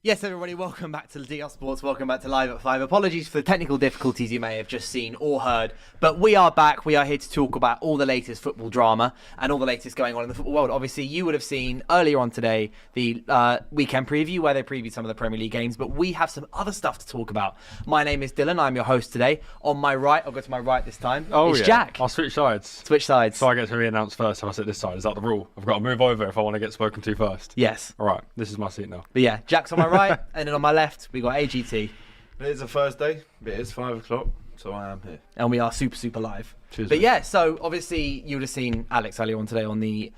Yes, everybody, welcome back to DR Sports. Welcome back to Live at 5. Apologies for the technical difficulties you may have just seen or heard, but we are back. We are here to talk about all the latest football drama and all the latest going on in the football world. Obviously, you would have seen earlier on today the weekend preview where they previewed some of the Premier League games, but we have some other stuff to talk about. My name is Dylan. I'm your host today. On my right, I'll go to my right this time. It's Jack. I'll switch sides. Switch sides. So I get to be announced first if I sit this side. Is that the rule? I've got to move over if I want to get spoken to first. Yes. All right, this is my seat now. But yeah, Jack's on my right, and then on my left, we got AGT. It is a Thursday. It is 5 o'clock, so I am here. And we are super live. Cheers, but mate. yeah, so obviously you would have seen Alex earlier on today on the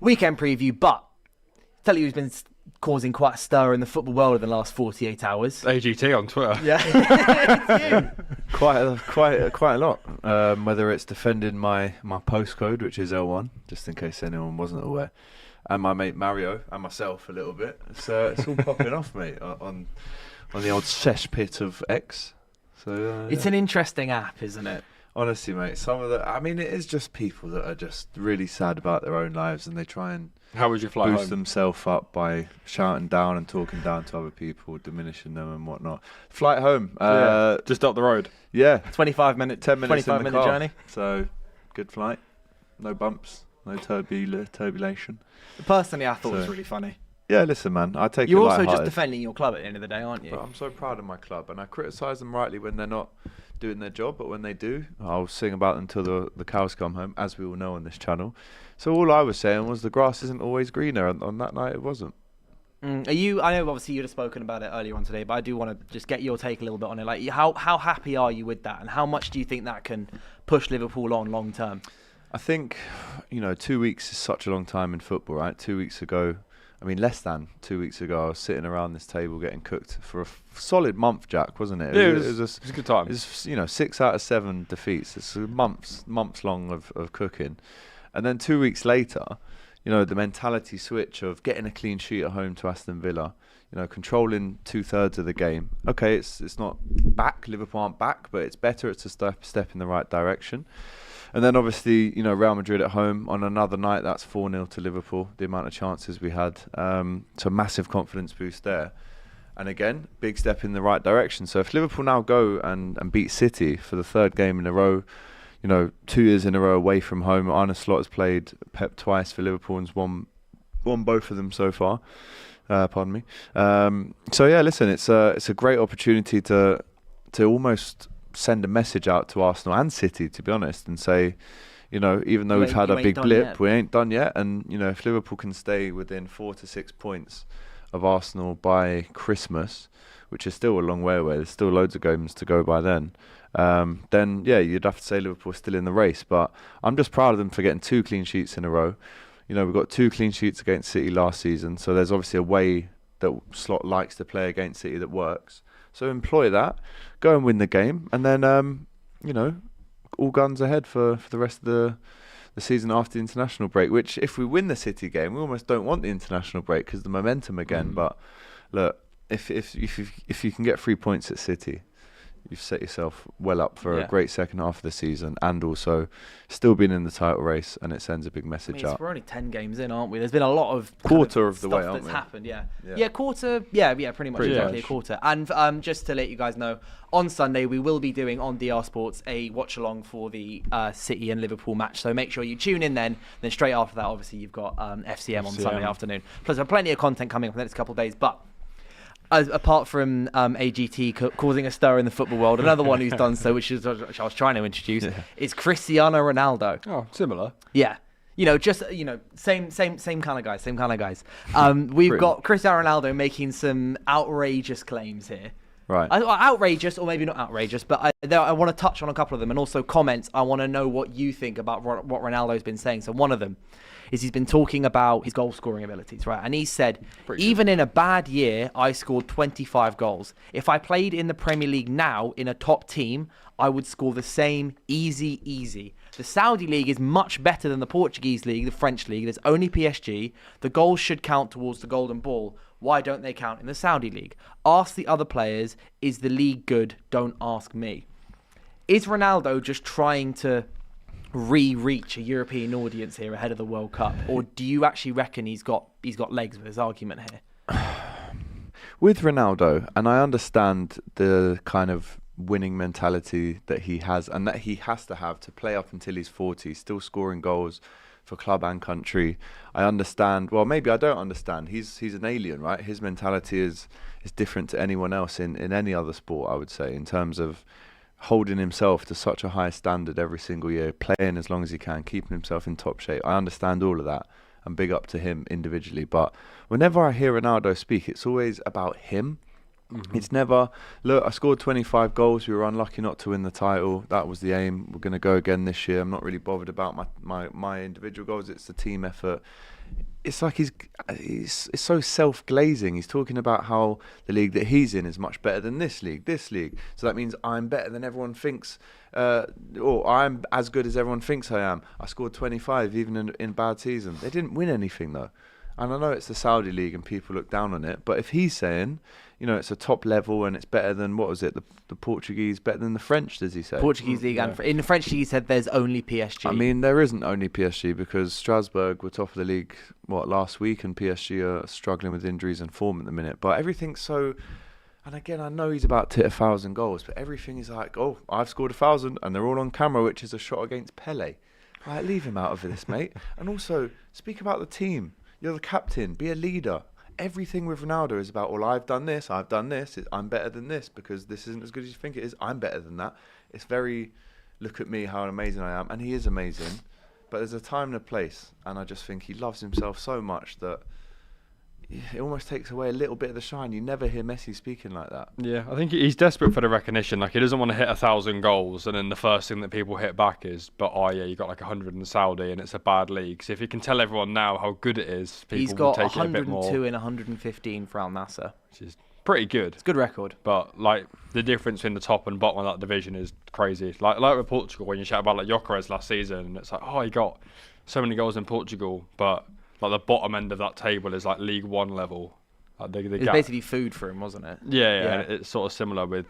weekend preview, but tell you who's been causing quite a stir in the football world in the last 48 hours. AGT on Twitter. Yeah. It's you. Quite a lot. Whether it's defending my postcode, which is L1, just in case anyone wasn't aware, and my mate Mario and myself a little bit. So it's all popping off, mate, on the old cesspit of X. So It's an interesting app, isn't it? honestly, mate, it is just people that are just really sad about their own lives, and they try and How was your flight boost home? themselves up by shouting down and talking down to other people, diminishing them and whatnot. Flight home, Just up the road. yeah, 25 minute 10 minutes 25 in the minute car. journey. So good flight, no bumps, no turbulation. Personally, I thought it was So- really funny. Yeah, listen, man, I take You're it also just lighthearted. defending your club at the end of the day, aren't you? But I'm so proud of my club, and I criticise them rightly when they're not doing their job, but when they do, I'll sing about them till the cows come home, as we all know on this channel. So all I was saying was the grass isn't always greener, and on that night it wasn't. Are you? I know obviously you'd have spoken about it earlier on today, but I do want to just get your take a little bit on it. Like, how happy are you with that, and how much do you think that can push Liverpool on long term? I think, 2 weeks is such a long time in football, right? 2 weeks ago, less than 2 weeks ago, I was sitting around this table getting cooked for a solid month, Jack, wasn't it? Yeah, it was a good time. It's 6 out of 7 defeats. It's months long of cooking. And then 2 weeks later, the mentality switch of getting a clean sheet at home to Aston Villa, controlling 2/3 of the game. Okay, it's not back, Liverpool aren't back, but it's better. It's a step in the right direction. And then obviously, Real Madrid at home on another night, that's 4-0 to Liverpool, the amount of chances we had. So massive confidence boost there. And again, big step in the right direction. So if Liverpool now go and beat City for the third game in a row, 2 years in a row away from home, Arne Slot has played Pep twice for Liverpool and won both of them so far. Pardon me. So yeah, listen, it's a great opportunity to almost send a message out to Arsenal and City, to be honest, and say, even though we've had a big blip, we ain't done yet. And, if Liverpool can stay within 4 to 6 points of Arsenal by Christmas, which is still a long way away, there's still loads of games to go by then, yeah, you'd have to say Liverpool's still in the race. But I'm just proud of them for getting 2 clean sheets in a row. We've got 2 clean sheets against City last season, so there's obviously a way that Slot likes to play against City that works. So employ that, go and win the game, and then, all guns ahead for the rest of the season after the international break, which if we win the City game, we almost don't want the international break because the momentum again. But look, if you can get 3 points at City, you've set yourself well up for a great second half of the season, and also still being in the title race, and it sends a big message out. We're only 10 games in, aren't we? There's been a lot of quarter of the stuff way, aren't that's we? happened. Yeah, quarter. Yeah, pretty much exactly a quarter. And just to let you guys know, on Sunday we will be doing on DR Sports a watch along for the City and Liverpool match. So make sure you tune in then. Then straight after that, obviously you've got FCM on Sunday afternoon. Plus, there's plenty of content coming up in the next couple of days, but. Apart from AGT causing a stir in the football world, another one who's done so, which I was trying to introduce, is Cristiano Ronaldo. Oh, similar. Yeah. Same kind of guys. We've got Cristiano Ronaldo making some outrageous claims here. Right. Outrageous, or maybe not outrageous, but I want to touch on a couple of them, and also comments. I want to know what you think about what Ronaldo's been saying. So one of them is he's been talking about his goal-scoring abilities, right? And he said, even in a bad year, I scored 25 goals. If I played in the Premier League now in a top team, I would score the same easy. The Saudi League is much better than the Portuguese League, the French League. There's only PSG. The goals should count towards the Golden Ball. Why don't they count in the Saudi League? Ask the other players, is the league good? Don't ask me. Is Ronaldo just trying to reach a European audience here ahead of the World Cup, or do you actually reckon he's got legs with his argument here? with Ronaldo, and I understand the kind of winning mentality that he has and that he has to have to play up until he's 40, still scoring goals for club and country. I understand. Well, maybe I don't understand. He's an alien, right? His mentality is different to anyone else in any other sport, I would say, in terms of holding himself to such a high standard every single year, playing as long as he can, keeping himself in top shape. I understand all of that, and big up to him individually. But whenever I hear Ronaldo speak, it's always about him. It's never, look, I scored 25 goals. We were unlucky not to win the title. That was the aim. We're going to go again this year. I'm not really bothered about my individual goals. It's the team effort. It's like he's so self-glazing. He's talking about how the league that he's in is much better than this league. So that means I'm better than everyone thinks, or I'm as good as everyone thinks I am. I scored 25 even in bad season. They didn't win anything though. And I know it's the Saudi league and people look down on it, but if he's saying, it's a top level and it's better than, what was it, the Portuguese, better than the French, does he say? Portuguese league, and in the French league he said there's only PSG. I mean, there isn't only PSG, because Strasbourg were top of the league, last week, and PSG are struggling with injuries and form at the minute. But everything's so... And again, I know he's about to hit 1,000 goals, but everything is like, oh, I've scored 1,000 and they're all on camera, which is a shot against Pele. Right, leave him out of this, mate. And also, speak about the team. You're the captain. Be a leader. Everything with Ronaldo is about, well, I've done this. I'm better than this because this isn't as good as you think it is. I'm better than that. It's very, look at me, how amazing I am. And he is amazing. But there's a time and a place. And I just think he loves himself so much that it almost takes away a little bit of the shine. You never hear Messi speaking like that. Yeah, I think he's desperate for the recognition. Like, he doesn't want to hit 1,000 goals, and then the first thing that people hit back is, but you got like 100 in Saudi, and it's a bad league. So if you can tell everyone now how good it is, people will take it a bit more. He's got 102 and 115 for Al Nassr, which is pretty good. It's a good record. But like, the difference between the top and bottom of that division is crazy. Like with Portugal, when you chat about like Gyökeres last season, and it's like, he got so many goals in Portugal, but like the bottom end of that table is like League One level. It's basically food for him, wasn't it? Yeah. And it's sort of similar with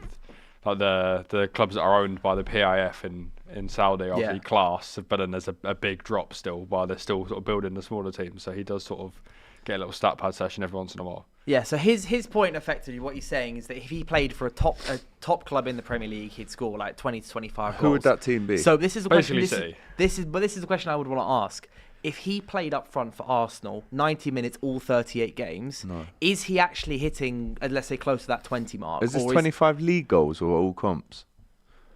like the clubs that are owned by the PIF in Saudi, obviously class, but then there's a big drop still while they're still sort of building the smaller teams. So he does sort of get a little stat pad session every once in a while. Yeah, so his point, effectively, what he's saying is that if he played for a top club in the Premier League, he'd score like 20 to 25 goals. Who would that team be? So this is a question. Basically This is a question I would want to ask. If he played up front for Arsenal, 90 minutes, all 38 games, is he actually hitting, let's say, close to that 20 mark? Is this 25 league goals or all comps?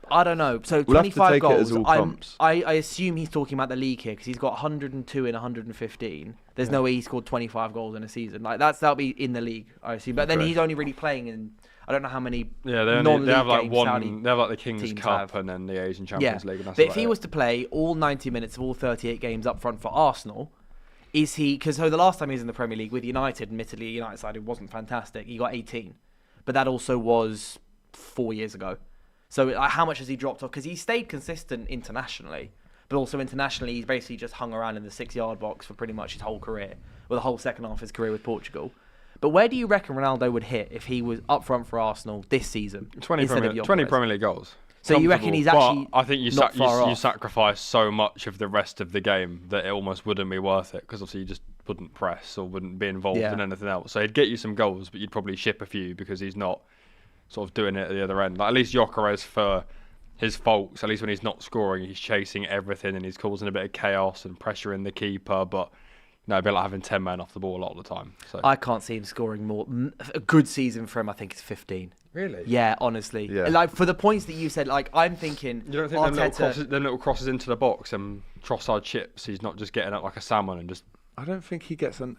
I don't know. So we'll 25 goals. I assume he's talking about the league here because he's got 102 and 115. There's no way he scored 25 goals in a season. Like that'll be in the league, I assume. But then he's only really playing in. I don't know how many. Yeah, they have like one. They have like the Kings Cup and then the Asian Champions League. And that's but if he was to play all 90 minutes of all 38 games up front for Arsenal, is he? Because the last time he was in the Premier League with United, admittedly, United side, it wasn't fantastic. He got 18, but that also was 4 years ago. So how much has he dropped off? Because he stayed consistent internationally, but also internationally, he's basically just hung around in the 6-yard box for pretty much his whole career, the whole second half of his career with Portugal. But where do you reckon Ronaldo would hit if he was up front for Arsenal this season? 20 Premier League goals. So you reckon he's actually I think you you sacrifice so much of the rest of the game that it almost wouldn't be worth it, because obviously you just wouldn't press or wouldn't be involved in anything else. So he'd get you some goals, but you'd probably ship a few because he's not sort of doing it at the other end. Like, at least Gyökeres, for his faults, at least when he's not scoring, he's chasing everything and he's causing a bit of chaos and pressuring the keeper, but it'd be like having 10 men off the ball a lot of the time. So I can't see him scoring more. A good season for him, I think, is 15. Really? Yeah, honestly. Yeah. Like, for the points that you said, like, I'm thinking... You don't think them little crosses into the box and Trossard chips, he's not just getting up like a salmon and just... I don't think he gets an...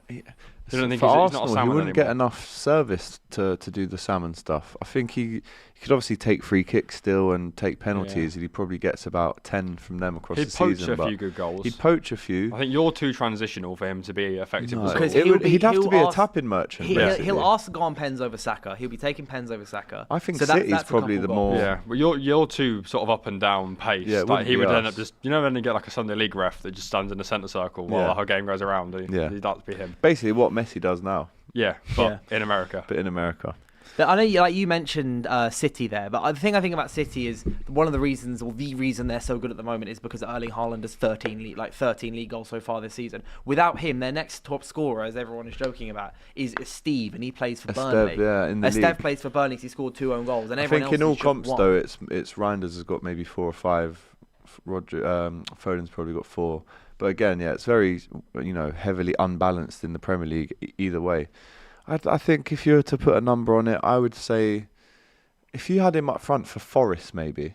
You don't think for he's not a Arsenal, salmon he wouldn't anymore? get enough service to do the salmon stuff. I think he could obviously take free kicks still and take penalties, and he probably gets about 10 from them across the season. He'd poach a few good goals. He'd poach a few. I think you're too transitional for him to be effective. No, Because he'd have to be a tapping merchant. He'll ask to go on pens over Saka. He'll be taking pens over Saka. I think so City's that's probably the more... Yeah, but you're too sort of up and down pace. Yeah, like, he would end up us. just... You know when you get like a Sunday League ref that just stands in the centre circle while the whole game goes around? He'd like to be him. Basically what Messi does now. Yeah, but in America. But in America. But I know, like you mentioned City there, but the thing I think about City is one of the reasons, or the reason they're so good at the moment, is because Erling Haaland has 13 league goals so far this season. Without him, their next top scorer, as everyone is joking about, is Steve, and he plays for Burnley. In the Esteve league. plays for Burnley. He scored 2 own goals, and I everyone think else in all has just comps won. though, it's Reinders has got maybe 4 or 5. Foden's probably got 4. But again, yeah, it's very heavily unbalanced in the Premier League either way. I think if you were to put a number on it, I would say if you had him up front for Forest, maybe,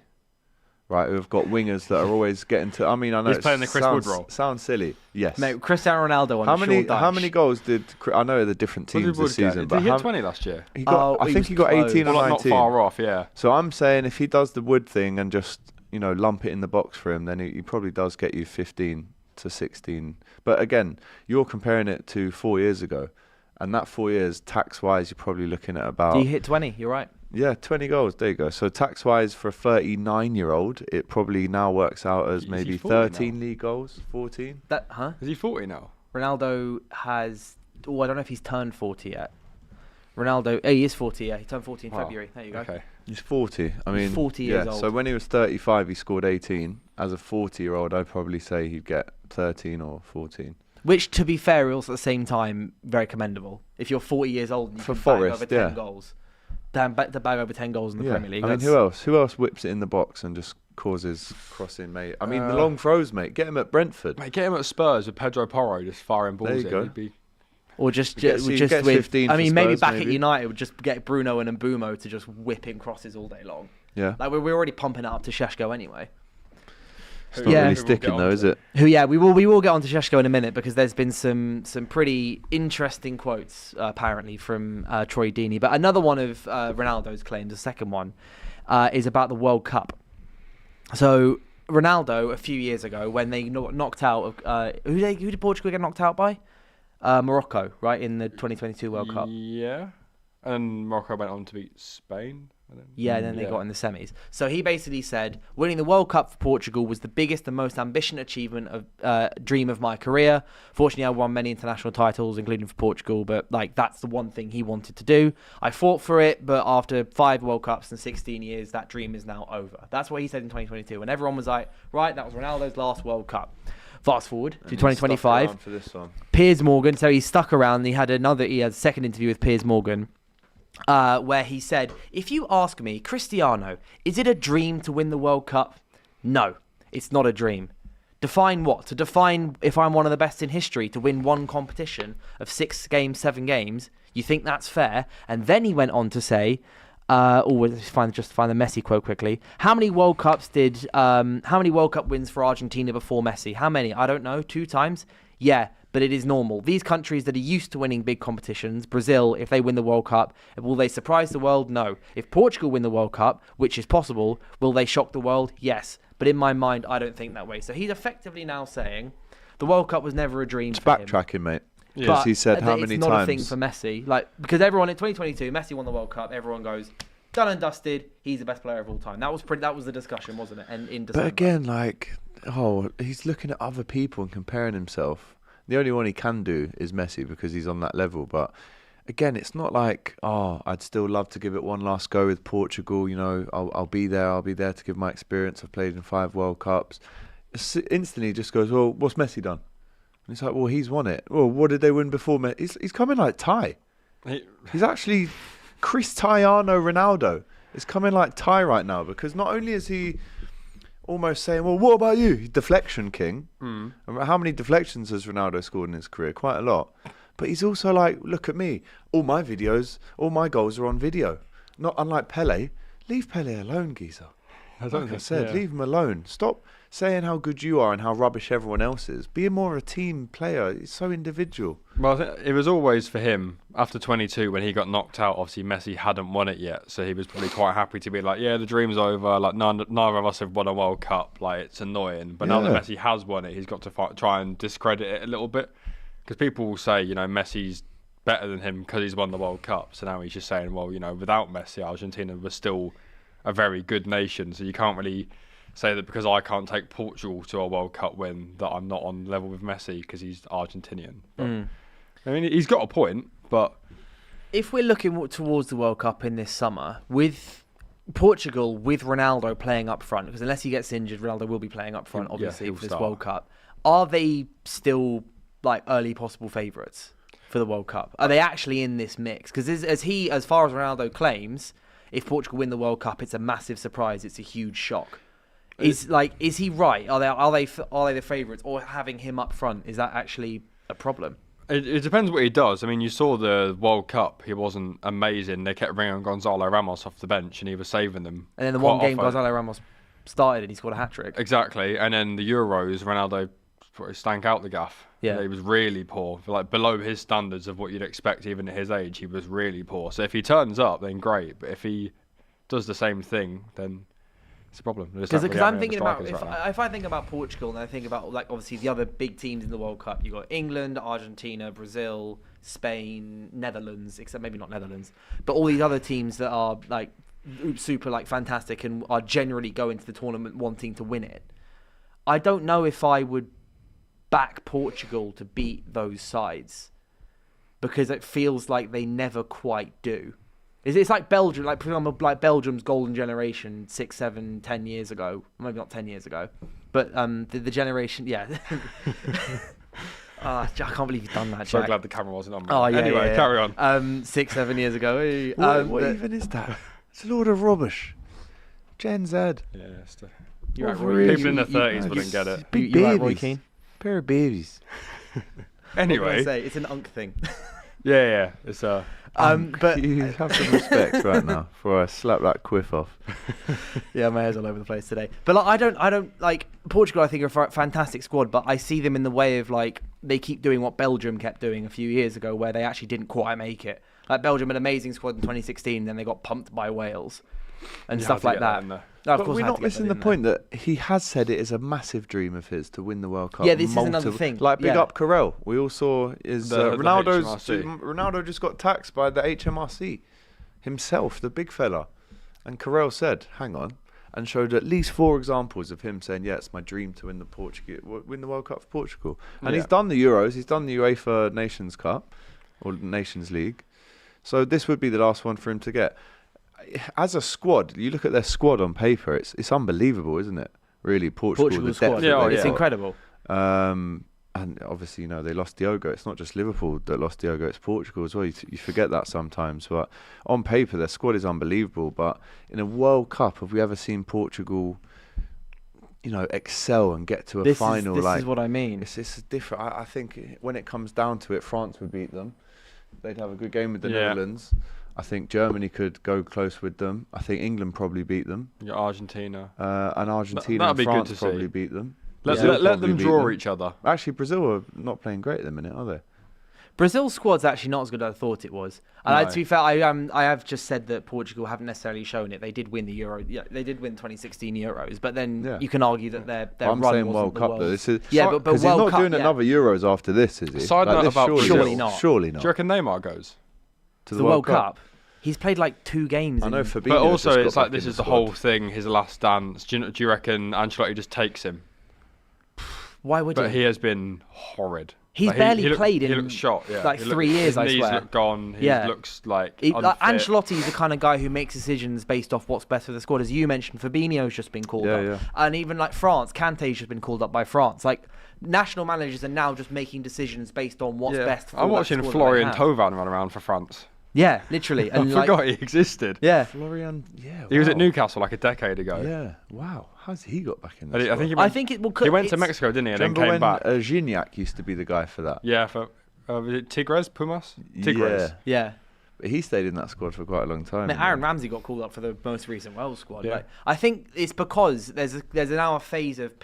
right? Who've got wingers that are always getting to. I mean, I know He's playing the Chris Wood role. Sounds silly, yes. Mate, Cristiano Ronaldo on how many goals did? I know they're different teams this season, but did he hit 20 last year? He got. I think he got 18 or 19. Not far off, yeah. So I'm saying if he does the Wood thing and just lump it in the box for him, then he probably does get you 15 to 16. But again, you're comparing it to 4 years ago. And that 4 years, tax-wise, you're probably looking at about... He hit 20, you're right. Yeah, 20 goals, there you go. So tax-wise, for a 39-year-old, it probably now works out as maybe 13 league goals, 14. Is he 40 now? Ronaldo has... Oh, I don't know if he's turned 40 yet. Ronaldo... he is 40, yeah. He turned 40 in February. There you go. Okay. He's 40. I mean, 40 years old. So when he was 35, he scored 18. As a 40-year-old, I'd probably say he'd get 13 or 14. Which, to be fair, is also at the same time very commendable. If you're 40 years old and you for can Forest, bang over 10 goals, to bang over 10 goals in the Premier League. I mean, who else? Who else whips it in the box and just causes crossing, mate? I mean, the long throws, mate. Get him at Brentford. Mate, get him at Spurs with Pedro Porro just firing balls there you in. go. Or just gets with 15 I mean, for maybe Spurs, back at United, would just get Bruno and Mbumo to just whip in crosses all day long. Yeah. Like we're already pumping it up to Šeško anyway. It's not really sticking though, is it? We will get on to Šeško in a minute because there's been some pretty interesting quotes apparently from Troy Deeney. But another one of Ronaldo's claims, the second one, is about the World Cup. So Ronaldo, a few years ago, when they knocked out of who did Portugal get knocked out by? Morocco, right, in the 2022 World Cup. Yeah, and Morocco went on to beat Spain. And then they got in the semis. So he basically said, winning the World Cup for Portugal was the biggest and most ambitious achievement of dream of my career. Fortunately, I won many international titles, including for Portugal, but that's the one thing he wanted to do. I fought for it, but after 5 World Cups and 16 years, that dream is now over. That's what he said in 2022. And everyone was like, right, that was Ronaldo's last World Cup. Fast forward to 2025. For this one. Piers Morgan, so he stuck around. He had a second interview with Piers Morgan. Where he said, if you ask me, Cristiano, is it a dream to win the World Cup? No, it's not a dream. Define what? To define if I'm one of the best in history to win one competition of 6 games, 7 games, you think that's fair? And then he went on to say, let's find the Messi quote quickly. How many World Cup wins for Argentina before Messi? How many? I don't know. 2 times? Yeah. But it is normal. These countries that are used to winning big competitions, Brazil, if they win the World Cup, will they surprise the world? No. If Portugal win the World Cup, which is possible, will they shock the world? Yes. But in my mind, I don't think that way. So he's effectively now saying the World Cup was never a dream It's for him. Backtracking, mate. Yeah. Because he said how many times. It's not a thing for Messi. Because everyone in 2022, Messi won the World Cup, everyone goes, done and dusted, he's the best player of all time. That was the discussion, wasn't it? And in December. But again, he's looking at other people and comparing himself. The only one he can do is Messi because he's on that level. But again, it's not like, I'd still love to give it one last go with Portugal. I'll be there. I'll be there to give my experience. I've played in 5 World Cups. Instantly just goes, well, what's Messi done? And it's like, well, he's won it. Well, what did they win before Messi? He's coming like Ty. He's actually Cristiano Ronaldo. It's coming like Ty right now because not only is he almost saying, well, what about you? Deflection king. How many deflections has Ronaldo scored in his career? Quite a lot. But he's also like, look at me. All my goals are on video. Not unlike Pele. Leave Pele alone, geezer. Leave him alone. Stop saying how good you are and how rubbish everyone else is. Be more of a team player. It's so individual. Well, I think it was always for him, after 22, when he got knocked out, obviously Messi hadn't won it yet, so he was probably quite happy to be like, yeah, the dream's over, neither of us have won a World Cup, it's annoying. But now that Messi has won it, he's got to try and discredit it a little bit. Because people will say, Messi's better than him because he's won the World Cup. So now he's just saying, well, without Messi, Argentina was still a very good nation, so you can't really say that because I can't take Portugal to a World Cup win that I'm not on level with Messi because he's Argentinian. But, I mean, he's got a point, but if we're looking towards the World Cup in this summer, with Portugal, with Ronaldo playing up front, because unless he gets injured, Ronaldo will be playing up front, obviously, for this World Cup. Are they still like early possible favourites for the World Cup? Are they actually in this mix? Because as far as Ronaldo claims, if Portugal win the World Cup, it's a massive surprise. It's a huge shock. Is he right? Are they the favourites, or having him up front, is that actually a problem? It depends what he does. I mean, you saw the World Cup. He wasn't amazing. They kept bringing Gonzalo Ramos off the bench, and he was saving them. And then the one game Gonzalo Ramos started, and he scored a hat-trick. Exactly. And then the Euros, Ronaldo stank out the gaff. Yeah. He was really poor. Like, below his standards of what you'd expect even at his age, he was really poor. So if he turns up, then great. But if he does the same thing, then it's a problem. Because I'm thinking about, if I think about Portugal, and I think about, like, obviously the other big teams in the World Cup, you've got England, Argentina, Brazil, Spain, Netherlands, except maybe not Netherlands, but all these other teams that are like super like fantastic and are generally going to the tournament wanting to win it. I don't know if I would back Portugal to beat those sides, because it feels like they never quite do. It's like Belgium, like for example, like Belgium's golden generation 6, 7, 10 years ago. Maybe not 10 years ago, but the generation, yeah. I can't believe you've done that, So Jack. glad the camera wasn't on me. Oh, yeah, anyway, yeah. carry on. 6, 7 years ago. What even is that? It's a load of rubbish. Gen Z. Yeah, You're right, Really? people in their 30s wouldn't get it. Big You're right, babies. Roy Keane. Pair of babies. Anyway, It's an unk thing. yeah, it's But You have some respect right now before I slap that quiff off. yeah, my hair's all over the place today. But like, I don't like Portugal. I think are a fantastic squad, but I see them in the way of like they keep doing what Belgium kept doing a few years ago, where they actually didn't quite make it. Like Belgium, an amazing squad in 2016, then they got pumped by Wales and stuff like that. No, But we're not missing the point that he has said it is a massive dream of his to win the World Cup. Yeah, this is another thing. Like, big Yeah. up Carell. We all saw is The HMRC. Ronaldo just got taxed by the HMRC himself, the big fella. And Carell said, hang on, and showed at least 4 examples of him saying, yeah, it's my dream to win the World Cup for Portugal. And he's done the Euros, he's done the UEFA Nations Cup, or Nations League. So this would be the last one for him to get. As a squad, you look at their squad on paper, it's unbelievable, isn't it? Really, Portugal's squad. Yeah, it's incredible. And obviously, they lost Diogo. It's not just Liverpool that lost Diogo, it's Portugal as well. You forget that sometimes. But on paper, their squad is unbelievable. But in a World Cup, have we ever seen Portugal, excel and get to a final? This is what I mean. It's different. I think when it comes down to it, France would beat them. They'd have a good game with the Netherlands. I think Germany could go close with them. I think England probably beat them. Yeah, Argentina. And Argentina and That'd be good France to probably see. beat them. Let them draw each other. Actually, Brazil are not playing great at the minute, are they? Brazil's squad's actually not as good as I thought it was. And No. to be fair, I have just said that Portugal haven't necessarily shown it. They did win the Euro. Yeah, they did win 2016 Euros, but then you can argue that their I'm run saying wasn't World the Cup world's. though. This is but he's World not Cup, doing another Euros after this, is he? Side note this about Surely not. Surely Do not. you reckon Neymar goes? To the World Cup. He's played like 2 games. I know Fabinho's But also, just got it's like back this in is the the whole squad. thing, his last dance. Do you reckon Ancelotti just takes him? Why would But he? he has been horrid. He's Like, barely played He in looks shot, yeah. like He 3 years, I his swear. knees look gone. He looks like Like, unfit. Ancelotti's the kind of guy who makes decisions based off what's best for the squad. As you mentioned, Fabinho's just been called up. Yeah. And even like France, Kante's just been called up by France. Like, national managers are now just making decisions based on what's best for I'm that watching squad that Florian they have. Thauvin run around for France. Yeah, literally. I And like, forgot he existed. yeah. Florian, yeah. He was at wow. Newcastle like a decade ago. Yeah. Wow. How's he got back in the I squad? think he I went, think it will. he went to it's- Mexico, didn't he? And Do you then remember came when back. Gignac used to be the guy for that? Yeah, for was it Tigres, Pumas? Tigres. Yeah. Yeah. But he stayed in that squad for quite a long time. I mean, Aaron Ramsey got called up for the most recent Wales squad. Yeah. Like, I think it's because there's now a phase of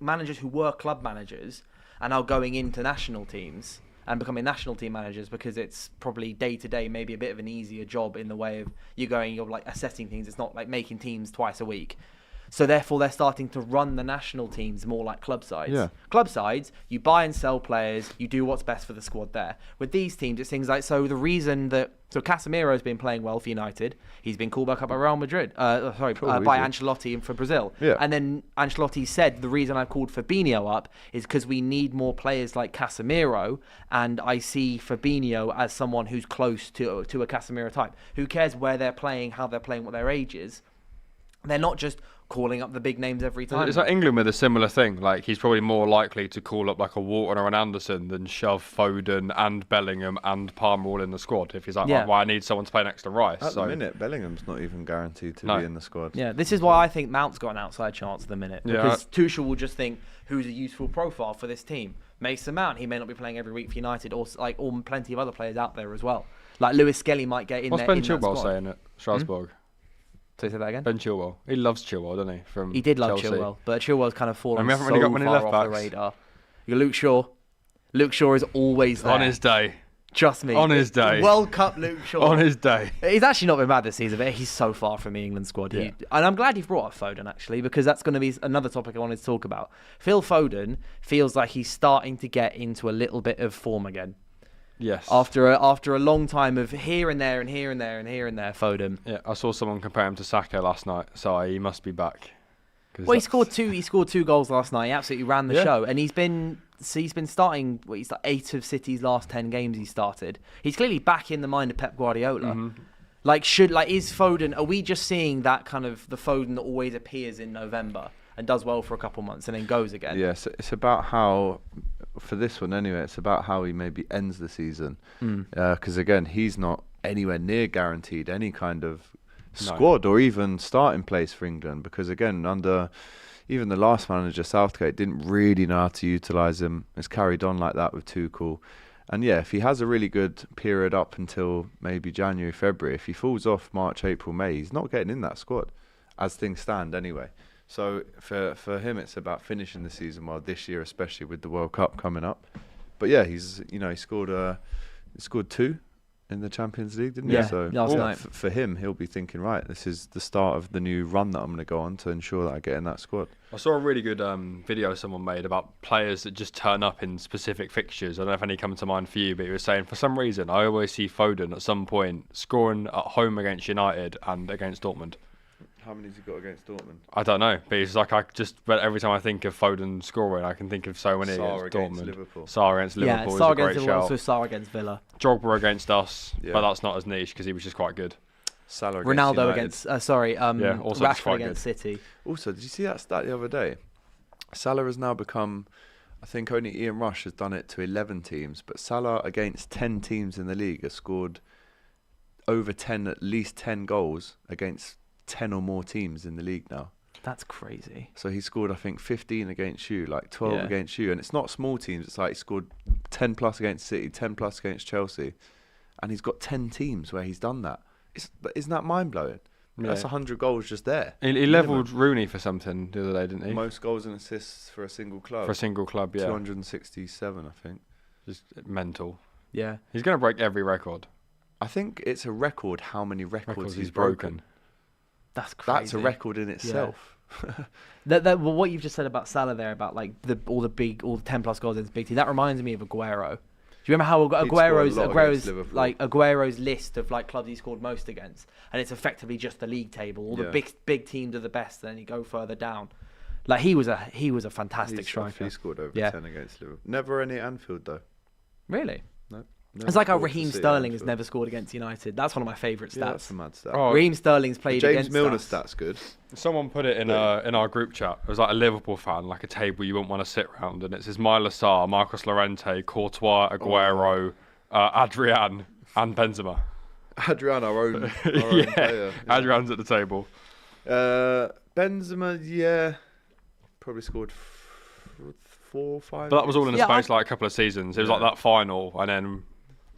managers who were club managers are now going into national teams and becoming national team managers, because it's probably day to day maybe a bit of an easier job in the way of you're like assessing things. It's not like making teams twice a week. So therefore, they're starting to run the national teams more like club sides. Yeah. Club sides, you buy and sell players, you do what's best for the squad there. With these teams, it's things like, so the reason that, so Casemiro's been playing well for United. He's been called back up by Real Madrid, by Ancelotti for Brazil. Yeah. And then Ancelotti said, the reason I've called Fabinho up is because we need more players like Casemiro, and I see Fabinho as someone who's close to a Casemiro type. Who cares where they're playing, how they're playing, what their age is. They're not just calling up the big names every time. It's like England with a similar thing. Like, he's probably more likely to call up like a Wharton or an Anderson than shove Foden and Bellingham and Palmer all in the squad. If he's like, well, I need someone to play next to Rice. At the minute, Bellingham's not even guaranteed to be in the squad. Yeah, this is why I think Mount's got an outside chance at the minute. Because Tuchel will just think, who's a useful profile for this team? Mason Mount, he may not be playing every week for United, or plenty of other players out there as well. Like Lewis Skelly might get in there. What's Ben Chilwell saying at Strasbourg? So say that again? Ben Chilwell. He loves Chilwell, doesn't he? He did love Chelsea. Chilwell, but Chilwell's kind of fallen we haven't really got many far left off the backs. radar. You got Luke Shaw. Luke Shaw is always there. On his day. Trust me. On his day. World Cup Luke Shaw. On his day. He's actually not been bad this season, but he's so far from the England squad. Yeah. And I'm glad you've brought up Foden, actually, because that's going to be another topic I wanted to talk about. Phil Foden feels like he's starting to get into a little bit of form again. Yes. After a long time of here and there and here and there and here and there, Foden. Yeah, I saw someone compare him to Saka last night, so he must be back. Well, he scored two goals last night. He absolutely ran the show, and he's been starting. He's like 8 of City's last 10 games he started. He's clearly back in the mind of Pep Guardiola. Mm-hmm. Is Foden? Are we just seeing that kind of the Foden that always appears in November and does well for a couple months and then goes again? Yes, it's about how, for this one anyway, it's about how he maybe ends the season. Because again, he's not anywhere near guaranteed any kind of squad or even starting place for England. Because again, under even the last manager, Southgate, didn't really know how to utilise him. It's carried on like that with Tuchel. And yeah, if he has a really good period up until maybe January, February, if he falls off March, April, May, he's not getting in that squad as things stand anyway. So for him, it's about finishing the season well this year, especially with the World Cup coming up. But yeah, he scored 2 in the Champions League, didn't he? So last night. For him, he'll be thinking, right, this is the start of the new run that I'm going to go on to ensure that I get in that squad. I saw a really good video someone made about players that just turn up in specific fixtures. I don't know if any come to mind for you, but he was saying, for some reason, I always see Foden at some point scoring at home against United and against Dortmund. How many has he got against Dortmund? I don't know, but it's like every time I think of Foden scoring, I can think of so many against Dortmund. Liverpool. Sarr against Liverpool is Sarr a great against shout. also Sarr against Villa. Drogba against us, Yeah. but that's not as niche because he was just quite good. Salah against Ronaldo United. against also also just Rashford quite against City. Also, did you see that stat the other day? Salah has now become, I think only Ian Rush has done it to 11 teams, but Salah against 10 teams in the league has scored over 10, at least 10 goals against 10 or more teams in the league now. That's crazy. So he scored, I think, 15 against you, like 12 against you. And it's not small teams. It's like he scored 10 plus against City, 10 plus against Chelsea. And he's got 10 teams where he's done that. Isn't that mind-blowing? Yeah. That's 100 goals just there. He levelled Rooney for something the other day, didn't he? Most goals and assists for a single club. For a single club, yeah. 267, I think. Just mental. Yeah. He's going to break every record. I think it's a record how many records he's broken. broken. That's crazy. That's a record in itself. Well, what you've just said about Salah there, about like all the 10 plus goals in this big team, that reminds me of Aguero. Do you remember how Aguero's list of like clubs he scored most against, and it's effectively just the league table. All the big teams are the best, and then you go further down. Like he was a fantastic striker. He scored over 10 against Liverpool. Never any at Anfield though. Really? No. It's like how Raheem Sterling has never scored against United. That's one of my favourite stats. Yeah, that's a mad stat. Raheem Sterling's played James against Milner us. stat's good. Someone put it in our group chat. It was like a Liverpool fan, like a table you wouldn't want to sit round, and it says Myla Sarr, Marcos Llorente, Courtois, Aguero, Adrian, and Benzema. Adrian, our own player. Yeah. Adrian's at the table. Benzema, probably scored 4 or 5. But that was all in the space like a couple of seasons. It was like that final, and then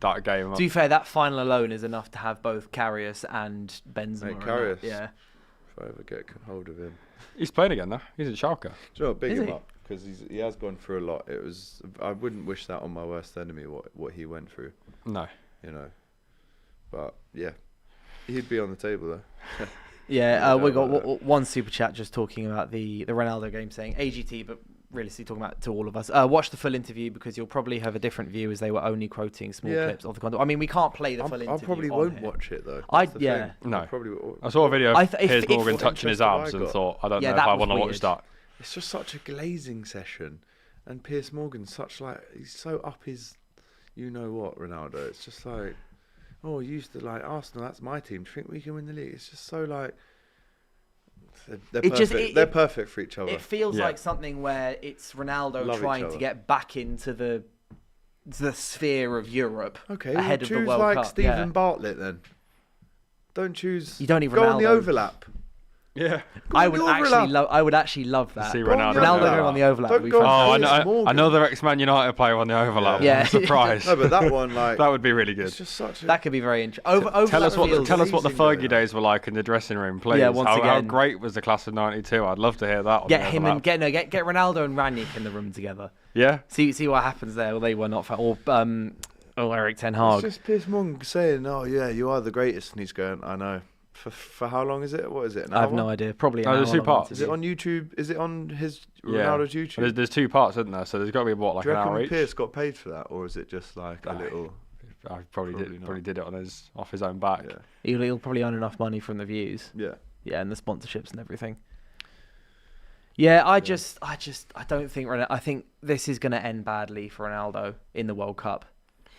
that game. To be fair, that final alone is enough to have both Karius and Benzema. Mate, Karius. Yeah. If I ever get hold of him. He's playing again now. He's at Schalke. Do you know what? Big Is him he? up. Because he has gone through a lot. I wouldn't wish that on my worst enemy, what he went through. No. You know. But, yeah. He'd be on the table, though. Yeah, we got one super chat just talking about the Ronaldo game, saying AGT, but realistically talking about to all of us. Watch the full interview because you'll probably have a different view as they were only quoting small clips of the content. I mean, we can't play the full interview. I probably won't watch it though. No. I saw a video of Piers Morgan touching his abs and thought, I don't know if I want to watch that. It's just such a glazing session, and Piers Morgan's he's so up his, you know what, Ronaldo. It's just like, oh, you used to like Arsenal. That's my team. Do you think we can win the league? It's just so like. They're perfect. They're perfect for each other. It feels like something where it's Ronaldo trying to get back into the sphere of Europe. Okay, ahead of the World Cup. Choose like Stephen Bartlett then. Don't choose. You don't even go on the overlap. Yeah, I would actually love that. See Ronaldo going on the overlap. I know the ex-Man United player on the overlap. Yeah. I'm surprised. No, but that one, like, that would be really good. It's just such that could be very interesting. Tell us what the Fergie days were like in the dressing room, please. Yeah, how great was the class of '92? I'd love to hear that. Get him and get Ronaldo and Ranić in the room together. Yeah. See what happens there. Well, they were not. Or Eric Ten Hag. It's just Piers Morgan saying, "Oh yeah, you are the greatest," and he's going, "I know." For how long is it? What is it? I have no idea. Probably. There's 2 parts. Is it on YouTube? Is it on his Ronaldo's YouTube? There's 2 parts, isn't there? So there's got to be an hour each. Piers got paid for that, or is it just like a little? I probably did it off his own back. Yeah. He'll probably earn enough money from the views. Yeah. Yeah, and the sponsorships and everything. Yeah, I don't think I think this is going to end badly for Ronaldo in the World Cup.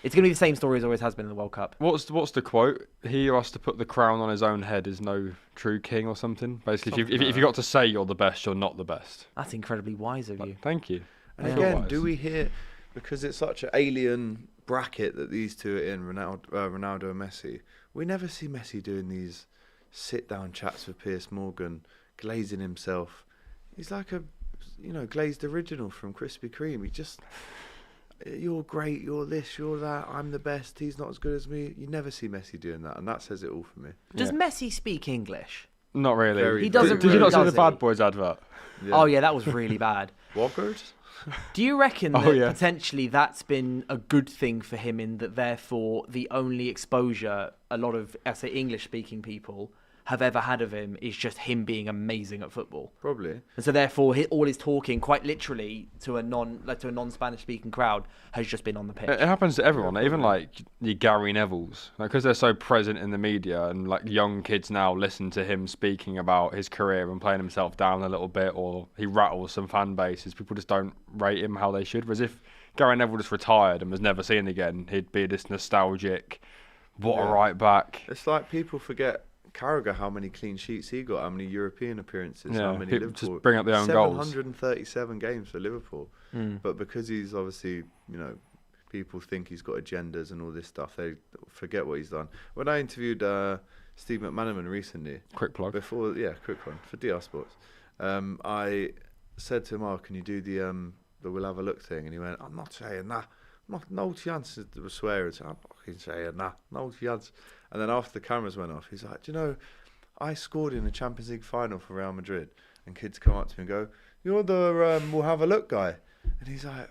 It's going to be the same story as always has been in the World Cup. What's the quote? He who has to put the crown on his own head is no true king or something. Basically, if you got to say you're the best, you're not the best. That's incredibly wise of you. Thank you. And again, do we hear, because it's such an alien bracket that these two are in, Ronaldo and Messi, we never see Messi doing these sit-down chats with Piers Morgan, glazing himself. He's like a, glazed original from Krispy Kreme. He just... You're great, you're this, you're that, I'm the best, he's not as good as me. You never see Messi doing that, and that says it all for me. Does Messi speak English? Not really. He doesn't. Did you not see the he? Bad Boys advert? Yeah. Oh yeah, that was really bad. Walkers? Do you reckon that potentially that's been a good thing for him in that therefore the only exposure a lot of, English-speaking people have ever had of him is just him being amazing at football? Probably. And so therefore all his talking, quite literally, to a non-Spanish speaking crowd has just been on the pitch. It happens to everyone, even like the Gary Nevilles, because they're so present in the media, and like young kids now listen to him speaking about his career and playing himself down a little bit, or he rattles some fan bases. People just don't rate him how they should. Whereas if Gary Neville just retired and was never seen again, he'd be this nostalgic, a right back. It's like people forget Carragher, how many clean sheets he got, how many European appearances, how many Liverpool. Just bring up their own goals. 737 games for Liverpool. But because he's obviously, people think he's got agendas and all this stuff, they forget what he's done. When I interviewed Steve McManaman recently, quick plug quick one for DR Sports, I said to him, can you do the we'll have a look thing? And he went, I'm not saying that. No chance to swear. I'm not fucking saying that. No chance. And then after the cameras went off, he's like, I scored in the Champions League final for Real Madrid, and kids come up to me and go, you're the we'll have a look guy. And he's like,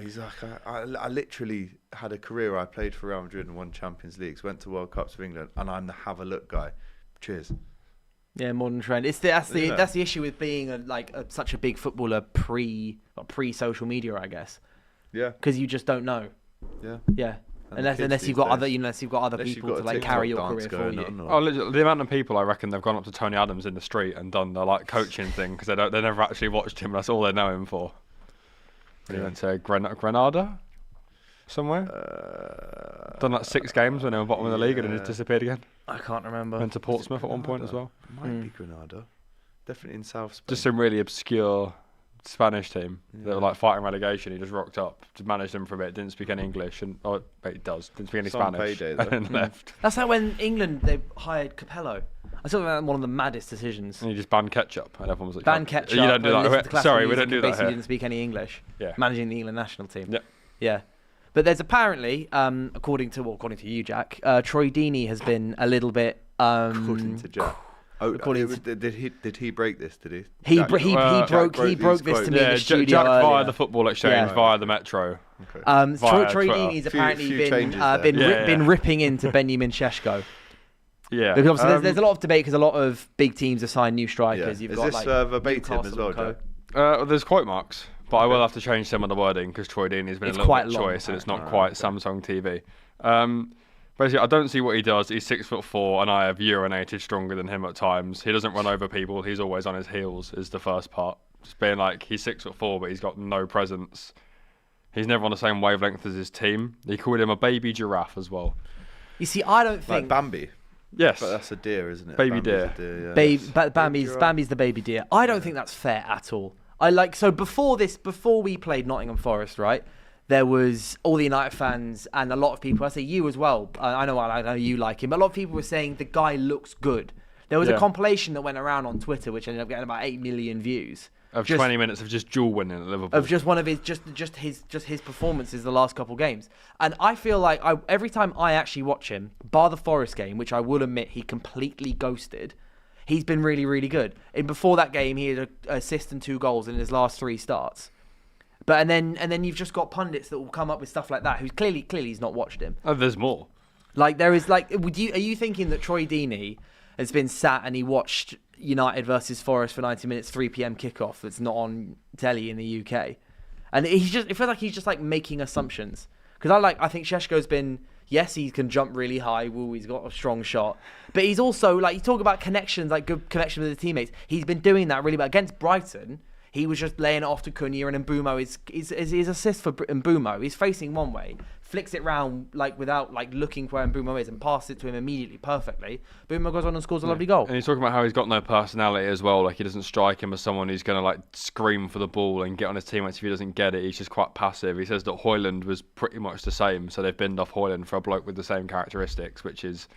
he's like, I literally had a career. I played for Real Madrid and won Champions Leagues, went to World Cups for England, and I'm the have a look guy. Cheers. Yeah, modern trend. That's the issue with being such a big footballer pre social media, I guess. Yeah. Because you just don't know. Yeah. Yeah. Unless you've got other people to carry your career for you. The amount of people I reckon they've gone up to Tony Adams in the street and done the coaching thing because they never actually watched him. That's all they know him for. He went to Granada somewhere. Done 6 games when they were bottom of the league and then just disappeared again. I can't remember. Went to Portsmouth at one point as well. Might be Granada. Definitely in South Spain. Just some really obscure Spanish team that were fighting relegation. He just rocked up to manage them for a bit, didn't speak any English, and he does, didn't speak any Spanish, and then left. That's like when England, they hired Capello. I saw that one of the maddest decisions. And he just banned ketchup, and everyone was like, "Ban ketchup." You don't do that. Sorry, we don't do that here. Basically didn't speak any English. Yeah. Managing the England national team. Yeah. Yeah. But there's apparently, according to you, Jack, Troy Deeney has been a little bit. According to Jack. Did he break this? Did he? He broke this to me in the studio Jack earlier. via the Football Exchange, via the Metro. Okay. Troy Deeney's apparently been ripping into Benjamin Šeško. Yeah. Because obviously there's a lot of debate because a lot of big teams have signed new strikers. Yeah. You've Is got this like verbatim Newcastle as well, and co. Joe? There's quote marks, but I will have to change some of the wording because Troy Deeney has been It's a little quite bit long, choice and it's not apparently. quite Samsung TV. Basically, I don't see what he does. He's 6'4", and I have urinated stronger than him at times. He doesn't run over people. He's always on his heels. Is the first part. Just being like he's 6'4", but he's got no presence. He's never on the same wavelength as his team. He called him a baby giraffe as well. You see, I don't Like think Bambi. Yes. But that's a deer, isn't it? Baby Bambi's deer. a yeah. Bambi's the baby deer. I don't think that's fair at all. Before we played Nottingham Forest, right? There was all the United fans and a lot of people. I say you as well. I know you like him. But a lot of people were saying the guy looks good. There was a compilation that went around on Twitter, which ended up getting about 8 million views. Of 20 minutes of just dual winning at Liverpool. Of just one of his his performances the last couple games. And I feel like every time I actually watch him, bar the Forest game, which I will admit he completely ghosted, he's been really, really good. And before that game, he had an assist and 2 goals in his last 3 starts. But and then you've just got pundits that will come up with stuff like that, who's clearly he's not watched him. Oh, there's more. Like there is like, are you thinking that Troy Deeney has been sat and he watched United versus Forest for 90 minutes, 3 p.m. kickoff that's not on telly in the UK, and it feels like he's just like making assumptions. Because I think Šeško's been, yes, he can jump really high. Woo, he's got a strong shot, but he's also like, you talk about connections, like good connection with the teammates. He's been doing that really well against Brighton. He was just laying it off to Cunha, and Mbeumo his assist for Mbeumo. He's facing one way, flicks it round like without like looking where Mbeumo is, and passes it to him immediately perfectly. Mbeumo goes on and scores a lovely goal. And he's talking about how he's got no personality as well. Like he doesn't strike him as someone who's going to like scream for the ball and get on his teammates if he doesn't get it. He's just quite passive. He says that Hojlund was pretty much the same, so they've binned off Hojlund for a bloke with the same characteristics, which is,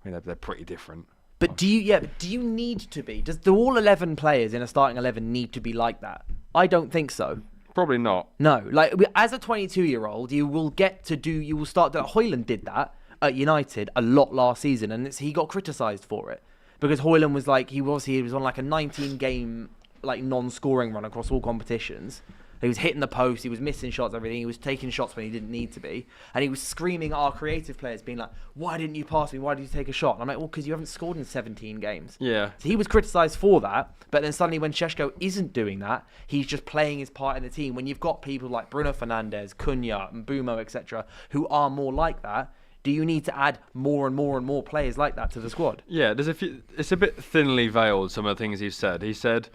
I mean, they're pretty different. But do you need to be? Do all 11 players in a starting 11 need to be like that? I don't think so. Probably not. No, like as a 22-year-old, you will start to. Hojlund did that at United a lot last season, and he got criticised for it because Hojlund was like he was on like a 19-game like non-scoring run across all competitions. He was hitting the post, he was missing shots, everything. He was taking shots when he didn't need to be. And he was screaming at our creative players, being like, why didn't you pass me? Why did you take a shot? And I'm like, well, because you haven't scored in 17 games. Yeah. So he was criticised for that. But then suddenly when Šeško isn't doing that, he's just playing his part in the team. When you've got people like Bruno Fernandes, Cunha, Mbeumo, etc., who are more like that, do you need to add more and more and more players like that to the squad? Yeah, there's a few. It's a bit thinly veiled, some of the things he said. He said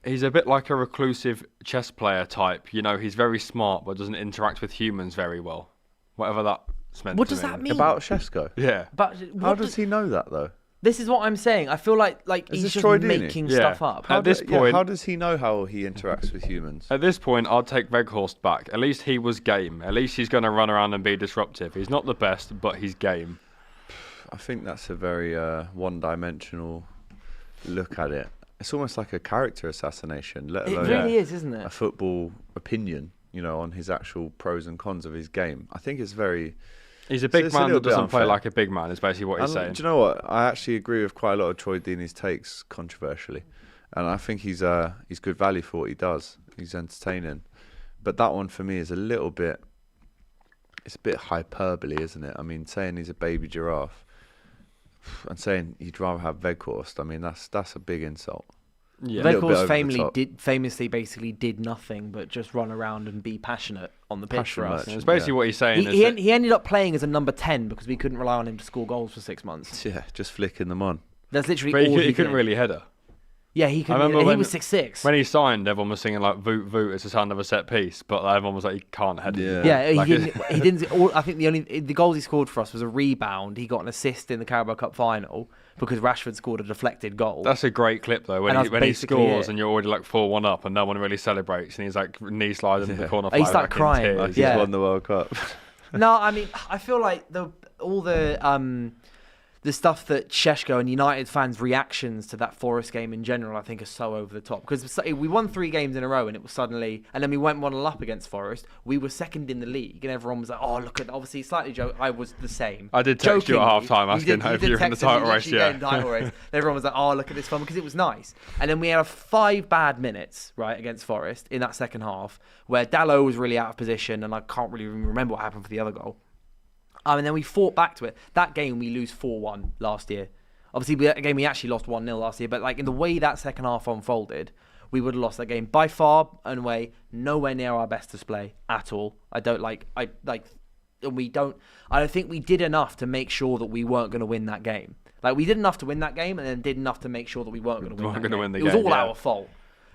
he's a bit like a reclusive chess player type. You know, he's very smart but doesn't interact with humans very well. Whatever that's meant What to does mean. that mean? About Šeško? Yeah. But How does he know that, though? This is what I'm saying. I feel like Is he's this just Troy Deeney? making Yeah. stuff up. At this point- how does he know how he interacts with humans? At this point, I'd take Weghorst back. At least he was game. At least he's going to run around and be disruptive. He's not the best, but he's game. I think that's a very one-dimensional look at it. It's almost like a character assassination, let It alone really is, isn't a it? football opinion, on his actual pros and cons of his game. I think it's very... He's a big it's a man little that bit doesn't play unfair. like a big man, is basically what he's And saying. do you know what? I actually agree with quite a lot of Troy Deeney's takes controversially. And I think he's good value for what he does. He's entertaining. But that one for me is a bit hyperbole, isn't it? I mean, saying he's a baby giraffe and saying he'd rather have Weghorst, I mean, that's a big insult. Yeah. little bit Weghorst over the top. famously basically did nothing but just run around and be passionate on the pitch for us. Passionate. It's basically what he's saying. He ended up playing as a number 10 because we couldn't rely on him to score goals for 6 months. Yeah, just flicking them on. That's literally but all he couldn't did. really header. Yeah, he could. remember He when- was 6'6". When he signed, everyone was singing like "Voot Voot" it's the sound of a set piece, but everyone was like, "He can't head." Yeah. Yeah, Like, he didn't. He didn't. I think the goals he scored for us was a rebound. He got an assist in the Carabao Cup final because Rashford scored a deflected goal. That's a great clip though. When And he that's when he basically scores it. and you're already like 4-1 up, and no one really celebrates, and he's like knee sliding in the corner. He flag, started like, in crying. tears. Like he's Yeah. won the World Cup. No, I mean, I feel like all the stuff that Šeško and United fans' reactions to that Forest game in general, I think, are so over the top. Because we won 3 games in a row, and it was suddenly, and then we went 1-0 up against Forest. We were second in the league, and everyone was like, "Oh, look at." Obviously, slightly joke. I was the same. I did text you at Jokingly. half-time asking did- if you were in the text him, title you race, literally yeah. were in the title race. And everyone was like, "Oh, look at this fun," because it was nice. And then we had 5 bad minutes, right, against Forest in that second half, where Dalot was really out of position, and I can't really even remember what happened for the other goal. And then we fought back to it. That game we lose 4-1 last year. Obviously, that game we actually lost 1-0 last year. But like in the way that second half unfolded, we would have lost that game by far and away. Nowhere near our best display at all. I don't think we did enough to make sure that we weren't going to win that game. Like we did enough to win that game, and then did enough to make sure that we weren't going to win that game. It was all our fault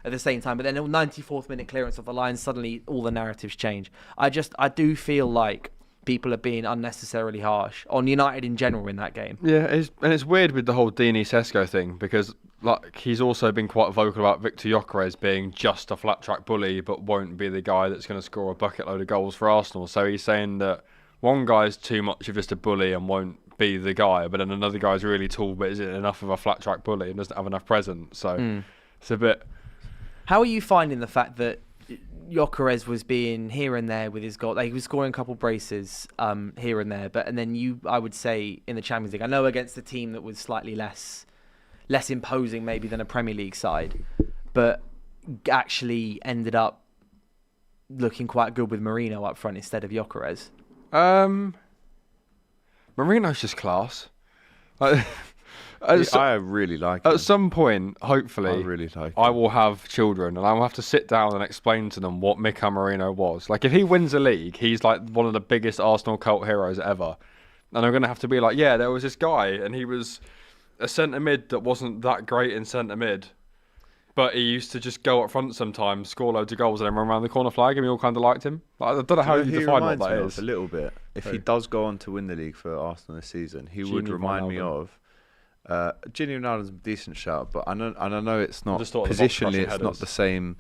at the same time. But then the 94th minute clearance off the line, suddenly all the narratives change. I do feel like people are being unnecessarily harsh on United in general in that game. Yeah, and it's weird with the whole Deeney Šeško thing because like he's also been quite vocal about Victor Gyökeres being just a flat track bully, but won't be the guy that's going to score a bucket load of goals for Arsenal. So he's saying that one guy's too much of just a bully and won't be the guy, but then another guy's really tall but isn't enough of a flat track bully and doesn't have enough presence. So it's a bit. How are you finding the fact that Gyökeres was being here and there with his goal? Like he was scoring a couple braces here and there, and then I would say in the Champions League, I know against a team that was slightly less imposing maybe than a Premier League side, but actually ended up looking quite good with Marino up front instead of Gyökeres. Marino's just class. I really like it. At some point, hopefully, I really like I will have children and I will have to sit down and explain to them what Mika Marino was. Like, if he wins a league, he's like one of the biggest Arsenal cult heroes ever. And I'm going to have to be like, yeah, there was this guy and he was a centre mid that wasn't that great in centre mid. But he used to just go up front sometimes, score loads of goals, and then run around the corner flag, and we all kind of liked him. Like, I don't know how you define what that is. A little bit. If he does go on to win the league for Arsenal this season, he would remind me of. Gini Ronaldo's a decent shout, but I know it's not positionally, it's not the same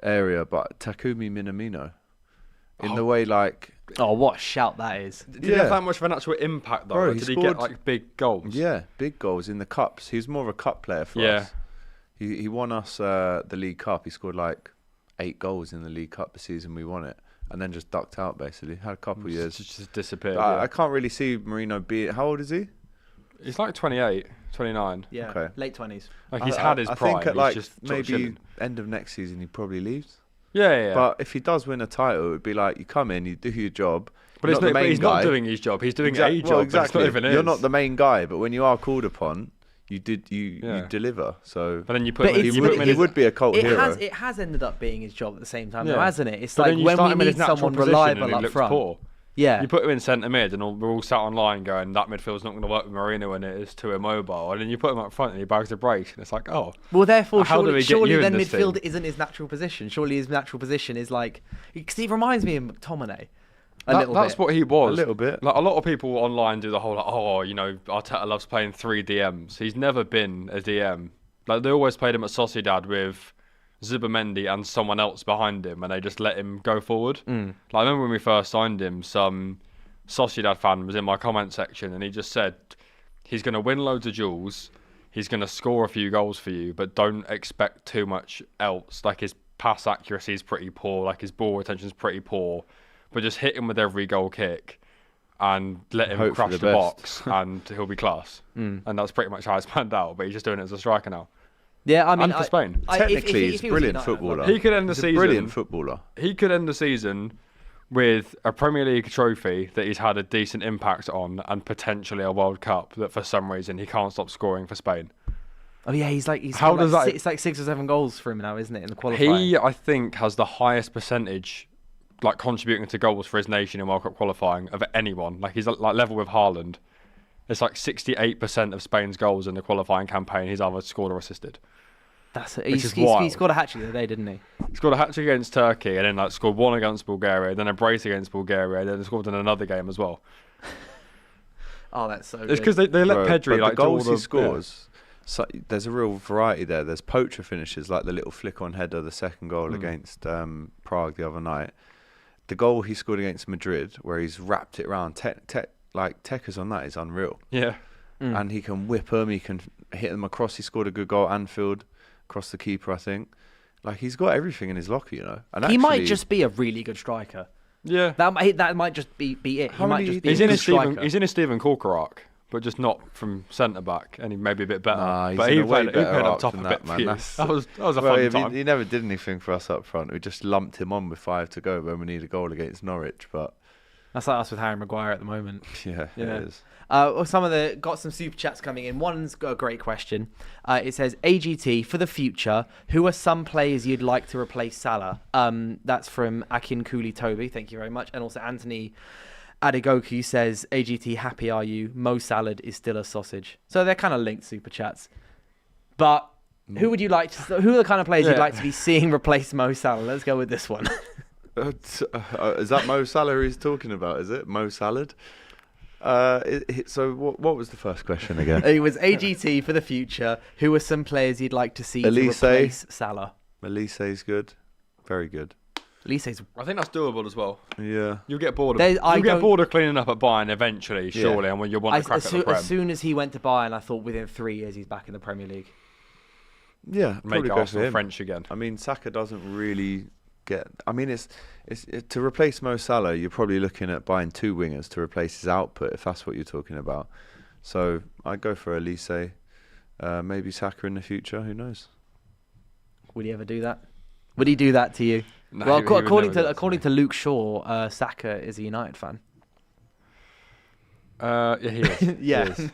area. But Takumi Minamino, in the way like. Oh, what a shout that is! Did he have that much of an actual impact though? Bro, did he get like big goals? Yeah, big goals in the cups. He's more of a cup player for us. He won us the League Cup. He scored like 8 goals in the League Cup the season we won it, and then just ducked out basically. Had a couple of years. Just disappeared. I can't really see Marino being. How old is he? He's like 28, 29. Yeah, okay. Late 20s. Like he's had his prime. I think at like just maybe end of next season he probably leaves. Yeah. But if he does win a title, it would be like you come in, you do your job. But he's not doing his job. He's doing a job. Well, exactly. You're not the main guy, but when you are called upon, you deliver. So, but then you put him in. He would be a cult hero. It has ended up being his job at the same time, though, hasn't it? It's like when we need someone position reliable up front. Poor. Yeah. You put him in centre mid, and we're all sat online going, that midfield's not going to work with Marino in it. It's too immobile. And then you put him up front, and he bags the break, and it's like, oh. Well, therefore, surely then midfield team? Isn't his natural position. Surely his natural position is like, because he reminds me of McTominay. That's what he was. A little bit. Like a lot of people online do the whole, Arteta loves playing 3 DMs. He's never been a DM. Like they always played him at Sociedad with Zubimendi and someone else behind him, and they just let him go forward. Like I remember when we first signed him, some Sociedad fan was in my comment section, and he just said he's going to win loads of duels, he's going to score a few goals for you, but don't expect too much else. Like his pass accuracy is pretty poor, like his ball retention is pretty poor, but just hit him with every goal kick and let him crash the box, and he'll be class. And that's pretty much how it's panned out. But he's just doing it as a striker now. Yeah, I mean, and for Spain. Technically, he's a brilliant footballer. He could end the season. Brilliant footballer. He could end the season with a Premier League trophy that he's had a decent impact on, and potentially a World Cup that for some reason he can't stop scoring for Spain. Oh yeah, it's like 6 or 7 goals for him now, isn't it, in the qualifying? He, I think, has the highest percentage, like contributing to goals for his nation in World Cup qualifying of anyone. Like he's like level with Hojlund. It's like 68% of Spain's goals in the qualifying campaign he's either scored or assisted. He scored a hat-trick the other day, didn't he? He scored a hat-trick against Turkey, and then like scored one against Bulgaria, then a brace against Bulgaria, and then scored in another game as well. Oh, that's so good. It's because they let Pedri like the goals do all he scores. So there's a real variety there. There's poacher finishes, like the little flick-on header, the second goal against Prague the other night. The goal he scored against Madrid, where he's wrapped it around, Tekker's on that is unreal. Yeah. And he can whip them, he can hit them across. He scored a good goal at Anfield, across the keeper, I think. Like, he's got everything in his locker, you know. And he might just be a really good striker. Yeah. That might just be it. He might just be he's a in good striker. He's in a Steven Corker arc, but just not from centre-back, and he may be a bit better. Nah, but he played up top a bit for you. That was a fun time. He never did anything for us up front. We just lumped him on with 5 to go when we need a goal against Norwich, but That's like us with Harry Maguire at the moment. Yeah, Yeah. it is. Got some super chats coming in. One's got a great question. It says, AGT, for the future, who are some players you'd like to replace Salah? That's from Akin Cooley Toby. Thank you very much. And also Anthony Adegoku says, AGT, happy are you? Mo Salah is still a sausage. So they're kind of linked super chats. But who would you like to, who are the kind of players you'd like to be seeing replace Mo Salah? Let's go with this one. Is that Mo Salah he's talking about? Is it Mo Salad? So what was the first question again? It was AGT for the future. Who are some players you'd like to see to replace Salah? Elise's good, very good. Elise's. I think that's doable as well. Yeah, You'll get bored of cleaning up at Bayern eventually, surely, and when you want to crack at the Prem. As soon as he went to Bayern, I thought within 3 years he's back in the Premier League. Yeah, make Arsenal French again. I mean, Saka doesn't really get. I mean, it's to replace Mo Salah, you're probably looking at buying 2 wingers to replace his output, if that's what you're talking about. So I'd go for Elise, maybe Saka in the future. Who knows? Would he ever do that? Would he do that to you? No, well, according to Luke Shaw, Saka is a United fan. Yeah, he is. Yeah. He is.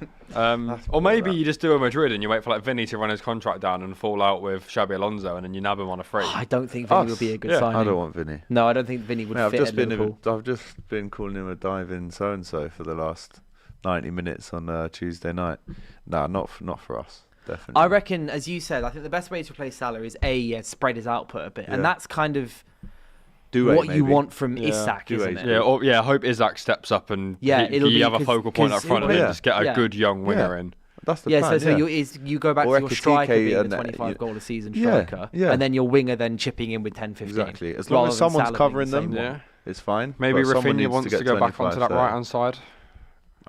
Or maybe you just do a Madrid and you wait for like Vinny to run his contract down and fall out with Xabi Alonso, and then you nab him on a free. I don't think Vinny would be a good signing. I don't want Vinny. No, I don't think Vinny would fit at Liverpool. I've just been calling him a diving so-and-so for the last 90 minutes on Tuesday night. No, not for us. Definitely. I reckon, as you said, I think the best way to replace Salah is spread his output a bit, and that's kind of what you want from Isak, isn't it? Yeah, I hope Isak steps up and you have a focal point up front and then just get a good young winger in. That's the plan. So you go back to your striker being the 25 goal a season striker, and then your winger then chipping in with 10-15. Exactly. As long as someone's covering them, it's fine. Maybe Rafinha wants to go back onto that right-hand side.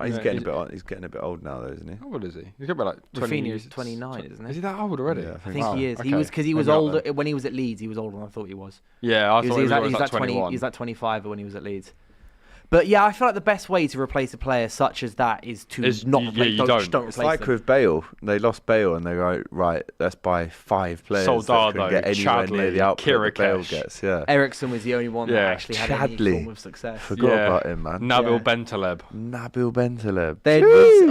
He's getting a bit old now, though, isn't he? How old is he? He's got like 20. Rafinha is 29, isn't he? Is he that old already? Yeah, I think he is. Okay. He was older when he was at Leeds. He was older than I thought he was. Yeah, I thought he was like 21. He's like 25 when he was at Leeds. But yeah, I feel like the best way to replace a player such as that is to not replace. Don't replace It's like them. with Bale. They lost Bale and they go, right, let's buy 5 players Soldado, that can get anywhere near the output that Bale gets. Yeah. Ericsson was the only one that actually had any form of success. Forgot about him, man. Nabil Bentaleb.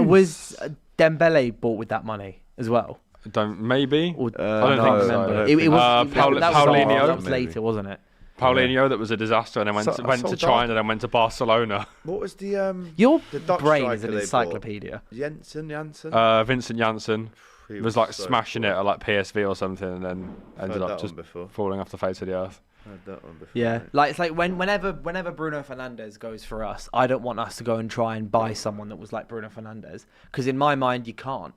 Was Dembele bought with that money as well? Maybe. I don't remember. It was Paulinho. That was later, wasn't it? Paulinho, that was a disaster, and then went to China, then went to Barcelona. What was the your Dutch brain is an encyclopedia. Vincent Janssen was like smashing it at like PSV or something, and then ended up just falling off the face of the earth. Heard that one before. Yeah, like it's like whenever Bruno Fernandes goes for us, I don't want us to go and try and buy someone that was like Bruno Fernandes, because in my mind you can't.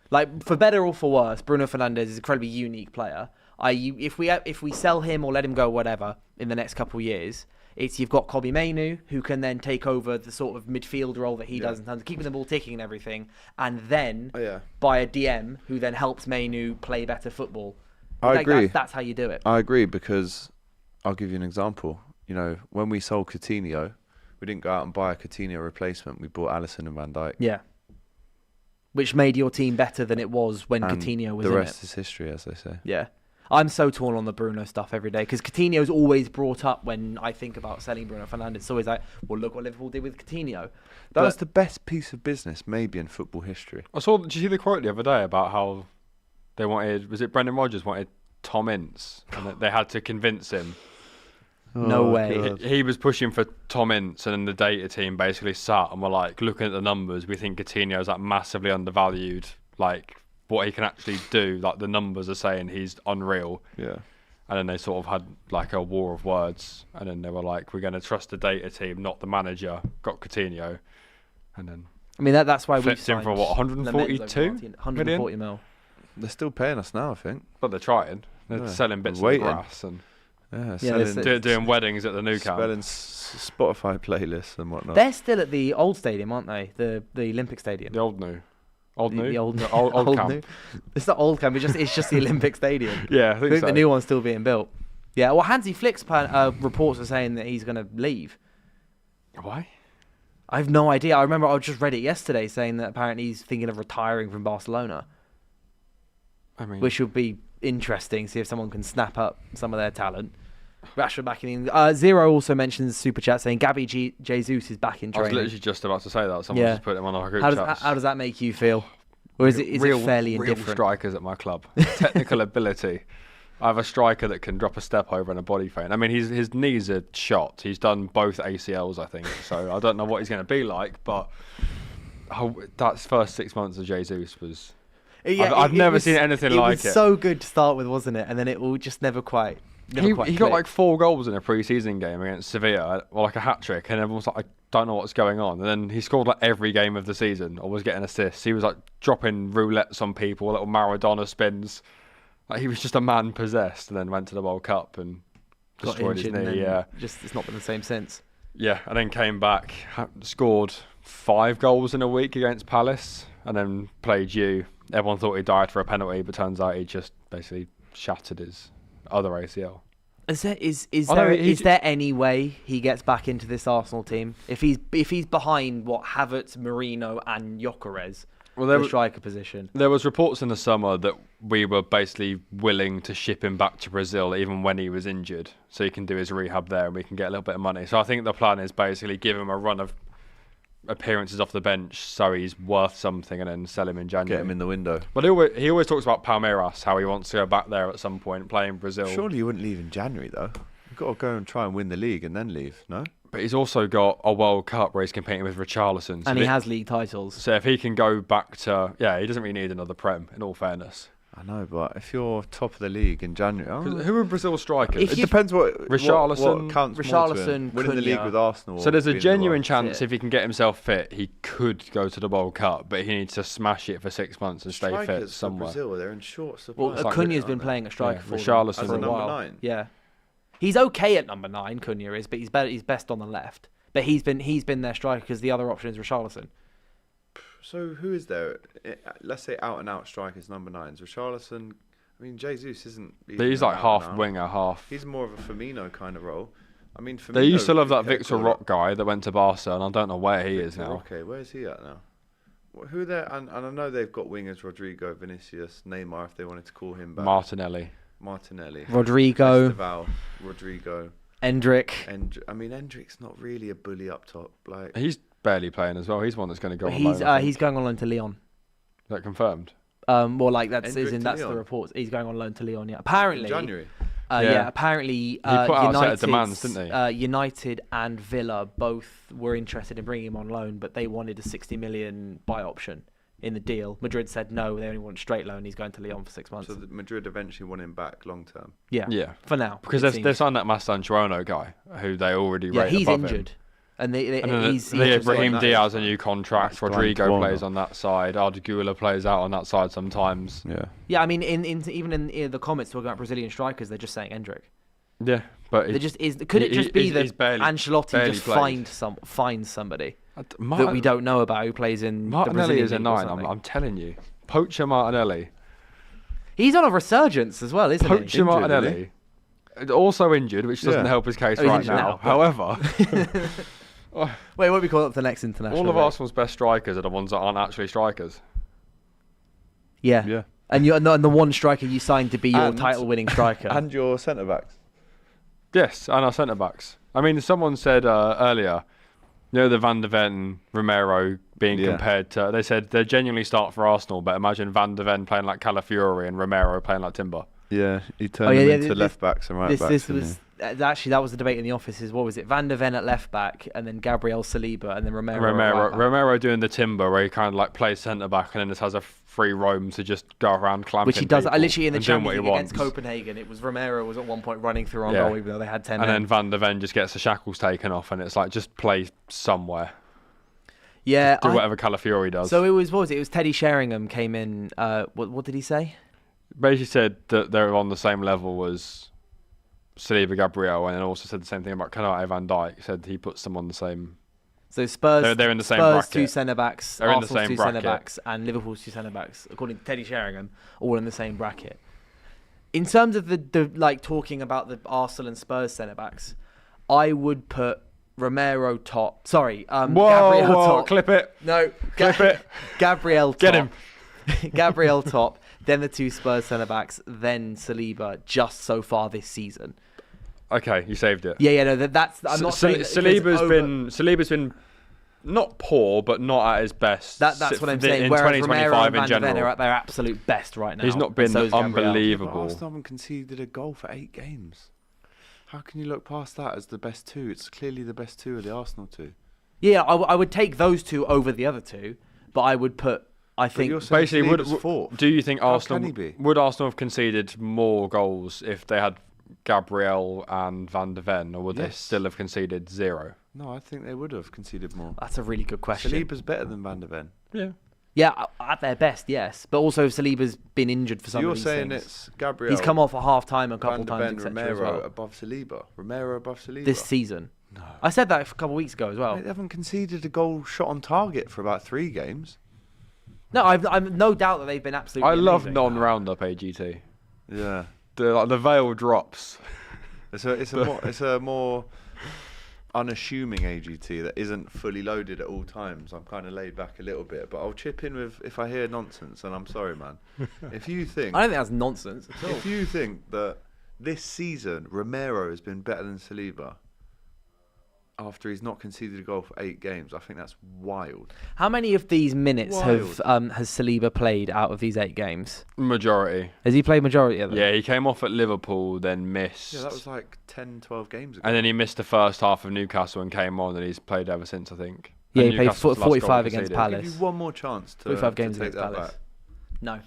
Like, for better or for worse, Bruno Fernandes is an incredibly unique player. If we sell him or let him go, whatever, in the next couple of years, you've got Kobbie Mainoo, who can then take over the sort of midfield role that he does in terms of keeping the ball ticking and everything, and then buy a DM who then helps Mainoo play better football. I agree. That's how you do it. I agree, because I'll give you an example. You know, when we sold Coutinho, we didn't go out and buy a Coutinho replacement. We bought Alisson and Van Dijk. Yeah. Which made your team better than it was when Coutinho was in it. The rest is history, as they say. Yeah. I'm so torn on the Bruno stuff every day, because Coutinho's always brought up when I think about selling Bruno Fernandes. It's always like, well, look what Liverpool did with Coutinho. That was the best piece of business maybe in football history. Did you see the quote the other day about how they wanted, was it Brendan Rodgers wanted Tom Ince, and they had to convince him? No way. He was pushing for Tom Ince, and then the data team basically sat and were like, looking at the numbers, we think Coutinho's like massively undervalued. Like, what he can actually do, like the numbers are saying he's unreal. Yeah. And then they sort of had like a war of words, and then they were like, we're going to trust the data team, not the manager. Got Coutinho, and then that's why we flipped him for what, 140 mil. They're still paying us now, I think. But they're trying. They're selling bits of the grass and doing weddings at the Nou Camp. Spelling Spotify playlists and whatnot. They're still at the old stadium, aren't they? The Olympic Stadium. The old Nou. Old camp. New. It's not old camp. It's just the Olympic Stadium. Yeah, I think so. The new one's still being built. Yeah. Well, Hansi Flick's reports are saying that he's going to leave. Why? I have no idea. I remember I just read it yesterday saying that apparently he's thinking of retiring from Barcelona. I mean, which would be interesting. See if someone can snap up some of their talent. Rashford back in. Zero also mentions super chat saying Gabby Jesus is back in I was training. literally just about to say that. Someone just put him on our group chats. How does that make you feel? Or is it fairly real indifferent? strikers at my club. Technical ability. I have a striker that can drop a step over in a body feint. I mean, his knees are shot. He's done both ACLs, I think. So I don't know what he's going to be like, but that first 6 months of Jesus was... Yeah, I've never seen anything like it. It was so good to start with, wasn't it? And then it all just never quite He got like 4 goals in a pre-season game against Sevilla, or like a hat-trick, and everyone was like, I don't know what's going on. And then he scored like every game of the season, or was getting assists. He was like dropping roulettes on people, little Maradona spins. Like, he was just a man possessed, and then went to the World Cup and destroyed his knee. Yeah, it's not been the same since. Yeah, and then came back, scored 5 goals in a week against Palace, and then played you. Everyone thought he died for a penalty, but turns out he just basically shattered his other ACL. Is there any way he gets back into this Arsenal team if he's behind Havertz, Marino, and Gyökeres? The striker position. There was reports in the summer that we were basically willing to ship him back to Brazil even when he was injured, so he can do his rehab there and we can get a little bit of money. So I think the plan is basically give him a run of appearances off the bench so he's worth something, and then sell him in January. Get him in the window. But he always talks about Palmeiras, how he wants to go back there at some point, play in Brazil. Surely you wouldn't leave in January, though. You've got to go and try and win the league and then leave, no? But he's also got a World Cup where he's competing with Richarlison. So and he has league titles. So if he can go back to... Yeah, he doesn't really need another Prem, in all fairness. I know, but if you're top of the league in January... Who are Brazil strikers? It depends what Richarlison, what counts more to him. Winning the league with Arsenal. So there's a genuine chance if he can get himself fit, he could go to the World Cup, but he needs to smash it for 6 months and stay fit somewhere. For Brazil, they're in short supply. Well, Acuna's been playing a striker for Richarlison as a for a number while. 9. Yeah, he's okay at number 9. Cunha is, but he's best on the left. But he's been their striker because the other option is Richarlison. So who is there? Let's say out and out strikers, number 9s. Richarlison. I mean, Jesus isn't. He's like half winger, half. He's more of a Firmino kind of role. I mean, Firmino, they used to love that Victor Roque guy that went to Barca, and I don't know where he is now. Okay, where's he at now? Who are there? And I know they've got wingers: Rodrigo, Vinicius, Neymar, if they wanted to call him back. Martinelli, Rodrigo, Esteval, Rodrigo, Endrick. I mean, Endrick's not really a bully up top. Like he's barely playing as well. He's one that's going to go on loan. He's going on loan to Lyon. Is that confirmed? Well, like that's Endrick that's the reports. He's going on loan to Lyon. Yeah, apparently. In January. Apparently. He put out a set of demands, didn't he? United and Villa both were interested in bringing him on loan, but they wanted a 60 million buy option in the deal. Madrid said no; they only want straight loan. He's going to Lyon for 6 months. So Madrid eventually want him back long term. Yeah. For now, because they signed that Mastantuono guy who they already rate he's above injured. him. And they Brahim Diaz a new contract. Rodrigo plays on that side. Ardegula plays out on that side sometimes. Yeah. I mean, even in the comments talking about Brazilian strikers, they're just saying Endrick. Yeah, but Could it just be that Ancelotti just finds somebody that we don't know about who plays in Martinelli the is a 9. I'm telling you, poacher Martinelli. He's on a resurgence as well, isn't he? Poacher Martinelli, also injured, which doesn't help his case right now. However. Wait, what do we call it for the next international? All of Arsenal's best strikers are the ones that aren't actually strikers. Yeah. And the one striker you signed to be your title-winning striker. And your centre-backs. Yes, and our centre-backs. I mean, someone said earlier, the Van de Ven, Romero being compared to... They said they genuinely start for Arsenal, but imagine Van de Ven playing like Calafiori and Romero playing like Timber. Yeah, he turned them into left-backs and right-backs. Actually, that was the debate in the office. What was it? Van de Ven at left back, and then Gabriel Saliba, and then Romero doing the timber where he kind of like plays centre back and then just has a free roam to just go around clamping. Which he does. Literally in the Champions League against Copenhagen, it was Romero was at one point running through on goal, even though they had 10 men. And then Van de Ven just gets the shackles taken off, and it's like just play somewhere. Yeah, do whatever Calafiori does. So it was It was Teddy Sheringham came in. What did he say? Basically said that they're on the same level as Saliba, Gabriel, and then also said the same thing about Konate Van Dijk. Said he puts them on the same. So Spurs, they're in the same bracket. 2 centre backs, they're Arsenal's in the same 2 bracket. centre backs, and Liverpool's 2 centre backs, according to Teddy Sheringham, all in the same bracket. In terms of the like talking about the Arsenal and Spurs centre backs, I would put Romero top. Sorry, Gabriel top. Clip it. No, clip it. Gabriel top. Get him. Gabriel top. Then the 2 Spurs centre backs, then Saliba. Just so far this season. Okay, you saved it. Yeah, no, that's. I'm not saying that Saliba's been not poor, but not at his best. That's what I'm saying. In Whereas 2025 Romero and in Van de Ven general, are at their absolute best right now. he's not been so is Gabriel. unbelievable. Arsenal haven't conceded a goal for 8 games. How can you look past that as the best 2? It's clearly the best 2 of the Arsenal 2. Yeah, I would take those 2 over the other 2, but I would put. I think basically, do you think How Arsenal can he be? would Arsenal have conceded more goals if they had Gabriel and Van de Ven, or would they still have conceded 0? No, I think they would have conceded more. that's a really good question. Saliba's better than Van de Ven. Yeah. Yeah, at their best, yes. But also, Saliba's been injured for So some you're of these saying things. it's Gabriel. He's come off a half time a couple Van de times, Ven, etc. as Romero well. above Saliba. Romero above Saliba. This season. No. I said that a couple of weeks ago as well. Mate, they haven't conceded a goal shot on target for about 3 games. No, I've no doubt that they've been absolutely I love amazing. non-roundup AGT. Yeah. The veil drops. It's a more unassuming AGT that isn't fully loaded at all times. I'm kind of laid back a little bit, but I'll chip in with if I hear nonsense, and I'm sorry, man. If you think I don't think that's nonsense at all. if you think that this season Romero has been better than Saliba after he's not conceded a goal for 8 games, I think that's wild. How many of these minutes Wild. has Saliba played out of these 8 games? Majority. Has he played majority of them? Yeah, he came off at Liverpool, then missed. Yeah, that was like 10, 12 games ago. And then he missed the first half of Newcastle and came on, and he's played ever since, I think. Yeah, And he played Newcastle's last goal 45 against conceded. I'll Palace. give you one more chance to 45 games to take against that Palace. back. No.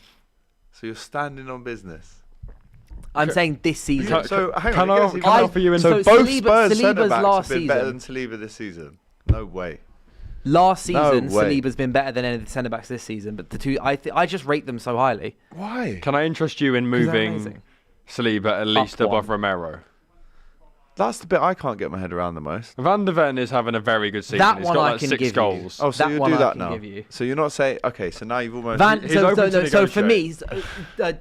So you're standing on business. I'm saying this season. So hang Can on. I I guess offer you in? so So both Saliba- Spurs Saliba's centre backs last have been better than season- Saliba this season. No way. Last season, No way. Saliba's been better than any of the centre backs this season, but the 2, I just rate them so highly. Why? Can I interest you in 'Cause they're moving amazing. Saliba at least Up above one. Romero? That's the bit I can't get my head around the most. Van de Ven is having a very good season. That He's one got I like can 6 give you. goals. Oh, so That you one do I that can now. give you. So you're not saying okay. So now you've almost. He's open to so for me, negotiate.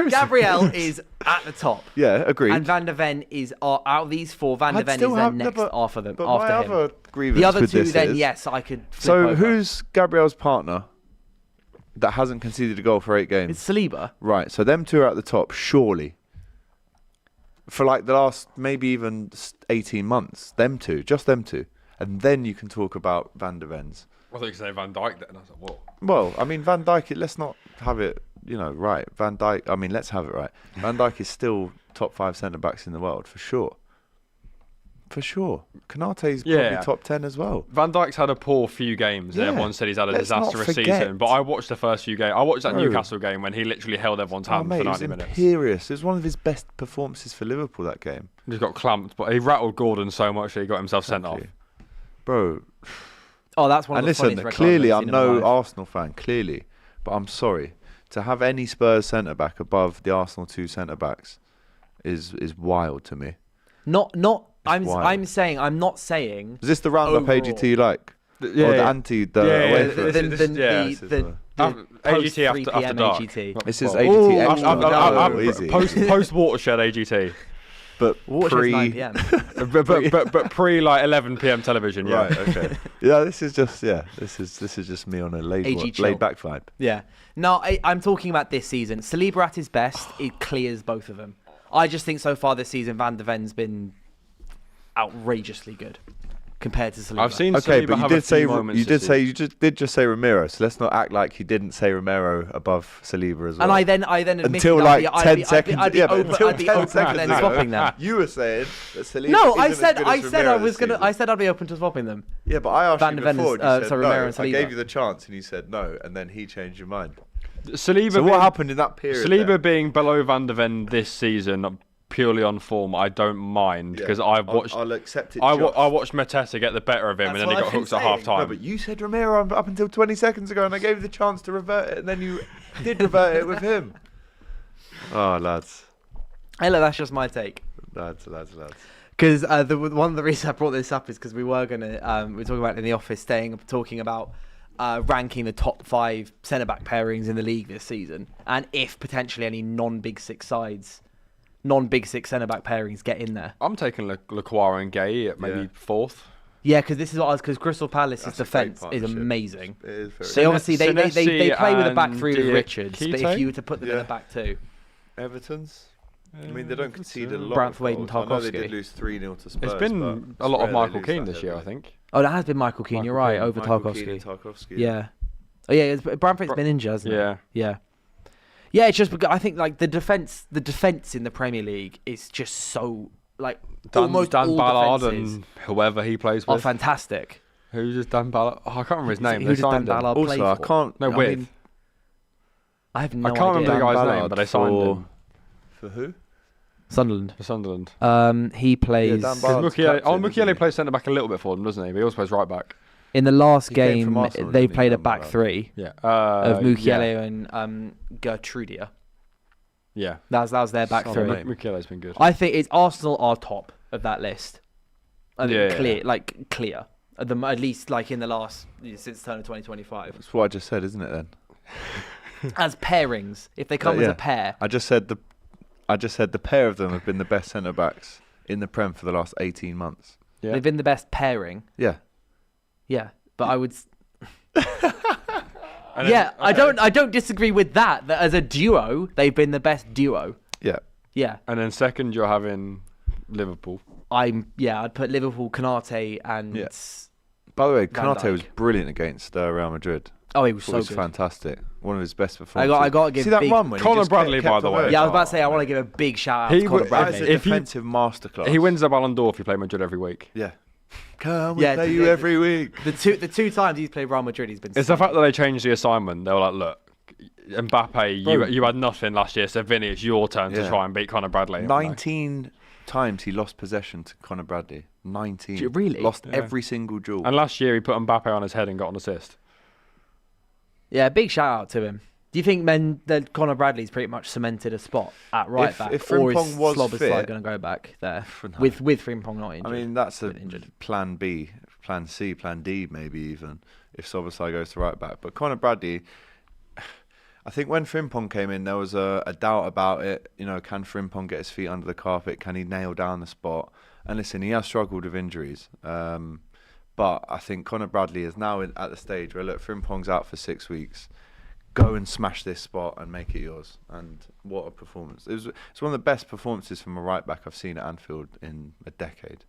Gabriel is at the top. Yeah, agreed. And Van de Ven is out of these 4. Van de I'd Ven is still their have- no, next but- after them. But after my him. other grievance The other with 2, this then is, yes, I could. Flip So over. who's Gabriel's partner that hasn't conceded a goal for 8 games? It's Saliba. Right. So them 2 are at the top, surely. For like the last maybe even 18 months, them 2, just them 2, and then you can talk about Van de Ven's. I thought you said Van Dijk then. I was like, what? Well, I mean, Van Dijk, let's not have it, right. Van Dijk, I mean, let's have it right. Van Dijk is still top 5 centre-backs in the world, for sure. For sure. Konate's probably top 10 as well. Van Dijk's had a poor few games. Yeah. And everyone said he's had a Let's not disastrous forget. season. But I watched the first few games. I watched that Bro. Newcastle game when he literally held everyone's hand Mate, for it was 90 minutes. imperious. It was one of his best performances for Liverpool, that game. He just got clamped. But he rattled Gordon so much that he got himself sent off. Exactly. Bro, Oh, that's one and of the listen, funniest red cards clearly I've I'm seen in no my life. Arsenal fan, clearly. But I'm sorry. To have any Spurs centre-back above the Arsenal 2 centre-backs is wild to me. Not. I'm wild. saying. I'm not saying. Is this the roundup Overall. AGT you like? Yeah, Or the yeah. anti, Yeah, away yeah, from the- it? this- The AGT post 3 after PM dark. AGT. This is Ooh, AGT extra. No, Easy. Post watershed AGT. But Watershed's 9 PM. but pre like 11 PM television. Yeah. Right, okay. Yeah, this is just me on a AG chill. laid back vibe. Yeah. No, I'm talking about this season. Saliba at his best, it clears both of them. I just think so far this season, Van de Ven's been outrageously good compared to Saliba. I've seen Okay, Saliba but you have a did few say moments you this did say season. you did just say Romero. So let's not act like you didn't say Romero above Saliba as well. And I then admitted Until I'd like be- 10 I'd be seconds. I'd be Yeah, but open, until I'd be 10 open to seconds then ago, swapping them. You were saying that Saliba No, isn't I as said good I as said I Romero was this gonna. season. I said I'd be open to swapping them. Yeah, but I asked Van you de Ven before, is- and you said sorry, no. Romero and I gave Saliba. you the chance, and you said no, and then he changed your mind. Saliba So being, what happened in that period? Saliba there? being below Van de Ven this season, purely on form, I don't mind because I've watched. I'll accept it. I just. watched Mateta get the better of him, That's and then what he I've got been hooked at saying. half No, time. but you said Romero up until 20 seconds ago, and I gave you the chance to revert it, and then you did revert it with him. Oh, lads. Hey, look, that's just my take. Lads. Because one of the reasons I brought this up is because we were gonna we were talking about it in the office, talking about ranking the top 5 centre back pairings in the league this season, and if potentially any non-Big Six centre back pairings get in there. I'm taking Lacroix and Gay at maybe 4th. Yeah, because this is what I was because Crystal Palace's That's a great defence is partnership. amazing. It is very They obviously they play with a back Senesi 3 with and Richards, but if Diakite? you were to put them in Yeah. a back 2, Everton's. I mean, they don't concede a lot. Branthwaite of and goals. I know they Tarkowski. did lose 3-0 to Spurs. It's been but a lot of rare they Michael lose Keane that this year, I heavily. think. Oh, that has been Michael Keane. You're right, over Michael Keane and Tarkowski. Tarkowski. Yeah. Oh yeah, Branthwaite's been injured, hasn't he? Yeah. Yeah. Yeah, it's just because I think like the defense in the Premier League is just so like almost Dan all Ballard defenses and whoever he plays are with. fantastic. Who's just Dan Ballard? Oh, I can't remember his name. Who They does Dan signed him. Ballard play Also, I for? can't. No, I with. mean, I have no I can't idea. remember the guy's Ballard name, but they signed for- him For who? Sunderland. for Sunderland. He plays Dan Ballard's Mukiele captain, isn't he? plays centre back a little bit for them, doesn't he? But he also plays right back. in the last He came from game. Arsenal, They didn't he, played a Dan back Ballard? Yeah. three of Mukiele and Gertrudia. Yeah. That was their back Solid three. name. Mukiele's been good. I think it's Arsenal are top of that list. I think Yeah, clear, yeah. clear. At least like in the last since the turn of 2025. That's what I just said, isn't it? Then As pairings, if they come as Yeah. a pair, I just said the pair of them have been the best centre backs in the Prem for the last 18 months. Yeah. they've been the best pairing. Yeah. Yeah, but I would. And Yeah, then- I don't disagree with that. That as a duo, they've been the best duo. Yeah. Yeah, And then second, you're having Liverpool. I'd put Liverpool, Kanate, and Yeah. By the way, Van Kanate was Dijk. brilliant against Real Madrid. oh, he was Thought so it was good. fantastic. One of his best performances. I got to give See that big- run when he Conor just Bradley, kept by the on way. going? Yeah, I was about to say I Oh, want to give a big shout out He to Conor would- That Bradley. is a If you- defensive masterclass. He wins the Ballon d'Or if you play Madrid every week. Yeah. Can we Yeah, play you every week? The two times he's played Real Madrid, he's been. It's the fact that they changed the assignment. They were like, look, Mbappe, you had nothing last year, so Vinny, it's your turn to Yeah. try and beat Conor Bradley. 19 times he lost possession to Conor Bradley. 19. Really? Lost Yeah. every single duel. And last year he put Mbappe on his head and got an assist. Yeah, big shout out to him. Do you think that Conor Bradley's pretty much cemented a spot at right If- back, if or is Frimpong was Sloboslai fit- going to go back there No. with Frimpong not injured? I mean, that's a Been injured. plan B, plan C, plan D, maybe even, if Soboslai goes to right back. But Conor Bradley, I think when Frimpong came in, there was a doubt about it. You know, can Frimpong get his feet under the carpet? Can he nail down the spot? And listen, he has struggled with injuries. But I think Conor Bradley is now at the stage where, look, Frimpong's out for 6 weeks. Go and smash this spot and make it yours. And what a performance. It's one of the best performances from a right back I've seen at Anfield in a decade.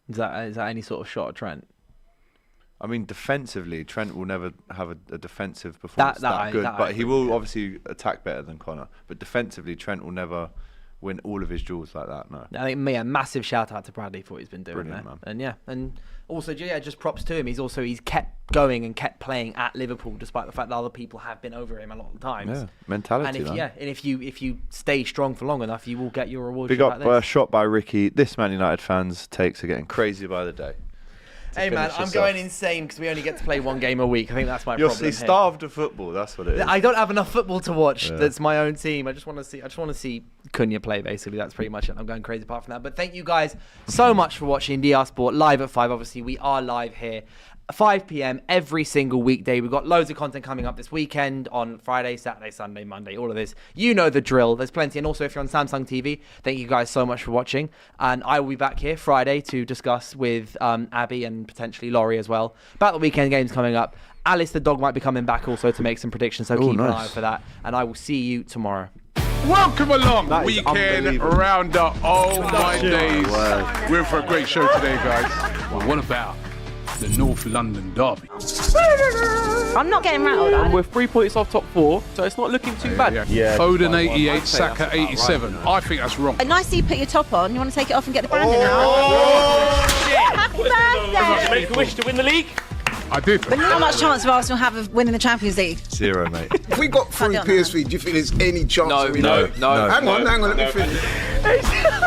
Is that any sort of shot at Trent? I mean, defensively, Trent will never have a defensive performance that good, that I but he agree, will yeah. obviously attack better than Conor. But defensively, Trent will never win all of his duels like that. No. I think massive shout out to Bradley for what he's been doing Brilliant, there, man. and also just props to him. He's kept going and kept playing at Liverpool despite the fact that other people have been over him a lot of times. Yeah, mentality. And if you stay strong for long enough, you will get your reward. Big up shot by Ricky. This Man United fans' takes are getting crazy by the day. Hey man, I'm going insane because we only get to play one game a week. I think that's my You're problem. here. starved of football. That's what it is. I don't have enough football to watch. Yeah. That's my own team. I just want to see Cunha play. Basically, that's pretty much it. I'm going crazy apart from that. But thank you guys so much for watching DR Sport live at 5. Obviously, we are live here. 5 p.m. every single weekday. We've got loads of content coming up this weekend on Friday, Saturday, Sunday, Monday, all of this. You know the drill. There's plenty. And also, if you're on Samsung TV, thank you guys so much for watching. And I will be back here Friday to discuss with Abby and potentially Laurie as well about the weekend games coming up. Alice the dog might be coming back also to make some predictions, so keep an eye out for that. And I will see you tomorrow. Welcome along, That is weekend unbelievable. roundup. Oh my days. Wow. We're in for a great show today, guys. Well, what about the North London derby? I'm not getting rattled. And we're 3 points off top 4, so it's not looking too bad. Foden 88, Saka 87. I think that's wrong. And nice that you put your top on. You want to take it off and get the branding out? Happy birthday! Make a wish to win the league. I did. How much chance of Arsenal have of winning the Champions League? 0, mate. If we got through I don't know. PSV, do you think there's any chance? No, of we no. Hang on, let me finish.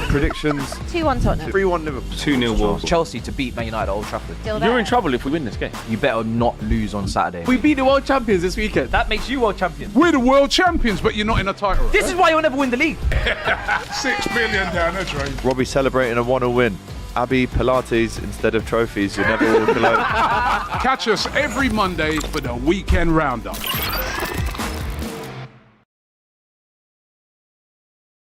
Predictions: 2-1 Tottenham. 3-1 Liverpool. 2-0 Wolves. Chelsea to beat Man United at Old Trafford. Still You're there. in trouble if we win this game. You better not lose on Saturday. We beat the world champions this weekend. That makes you world champion. We're the world champions, but you're not in a title race. This is why you'll never win the league. 6 billion down the drain. Robbie celebrating a 1-0 win. Abby, Pilates instead of trophies. You never walk alone. Catch us every Monday for the weekend roundup.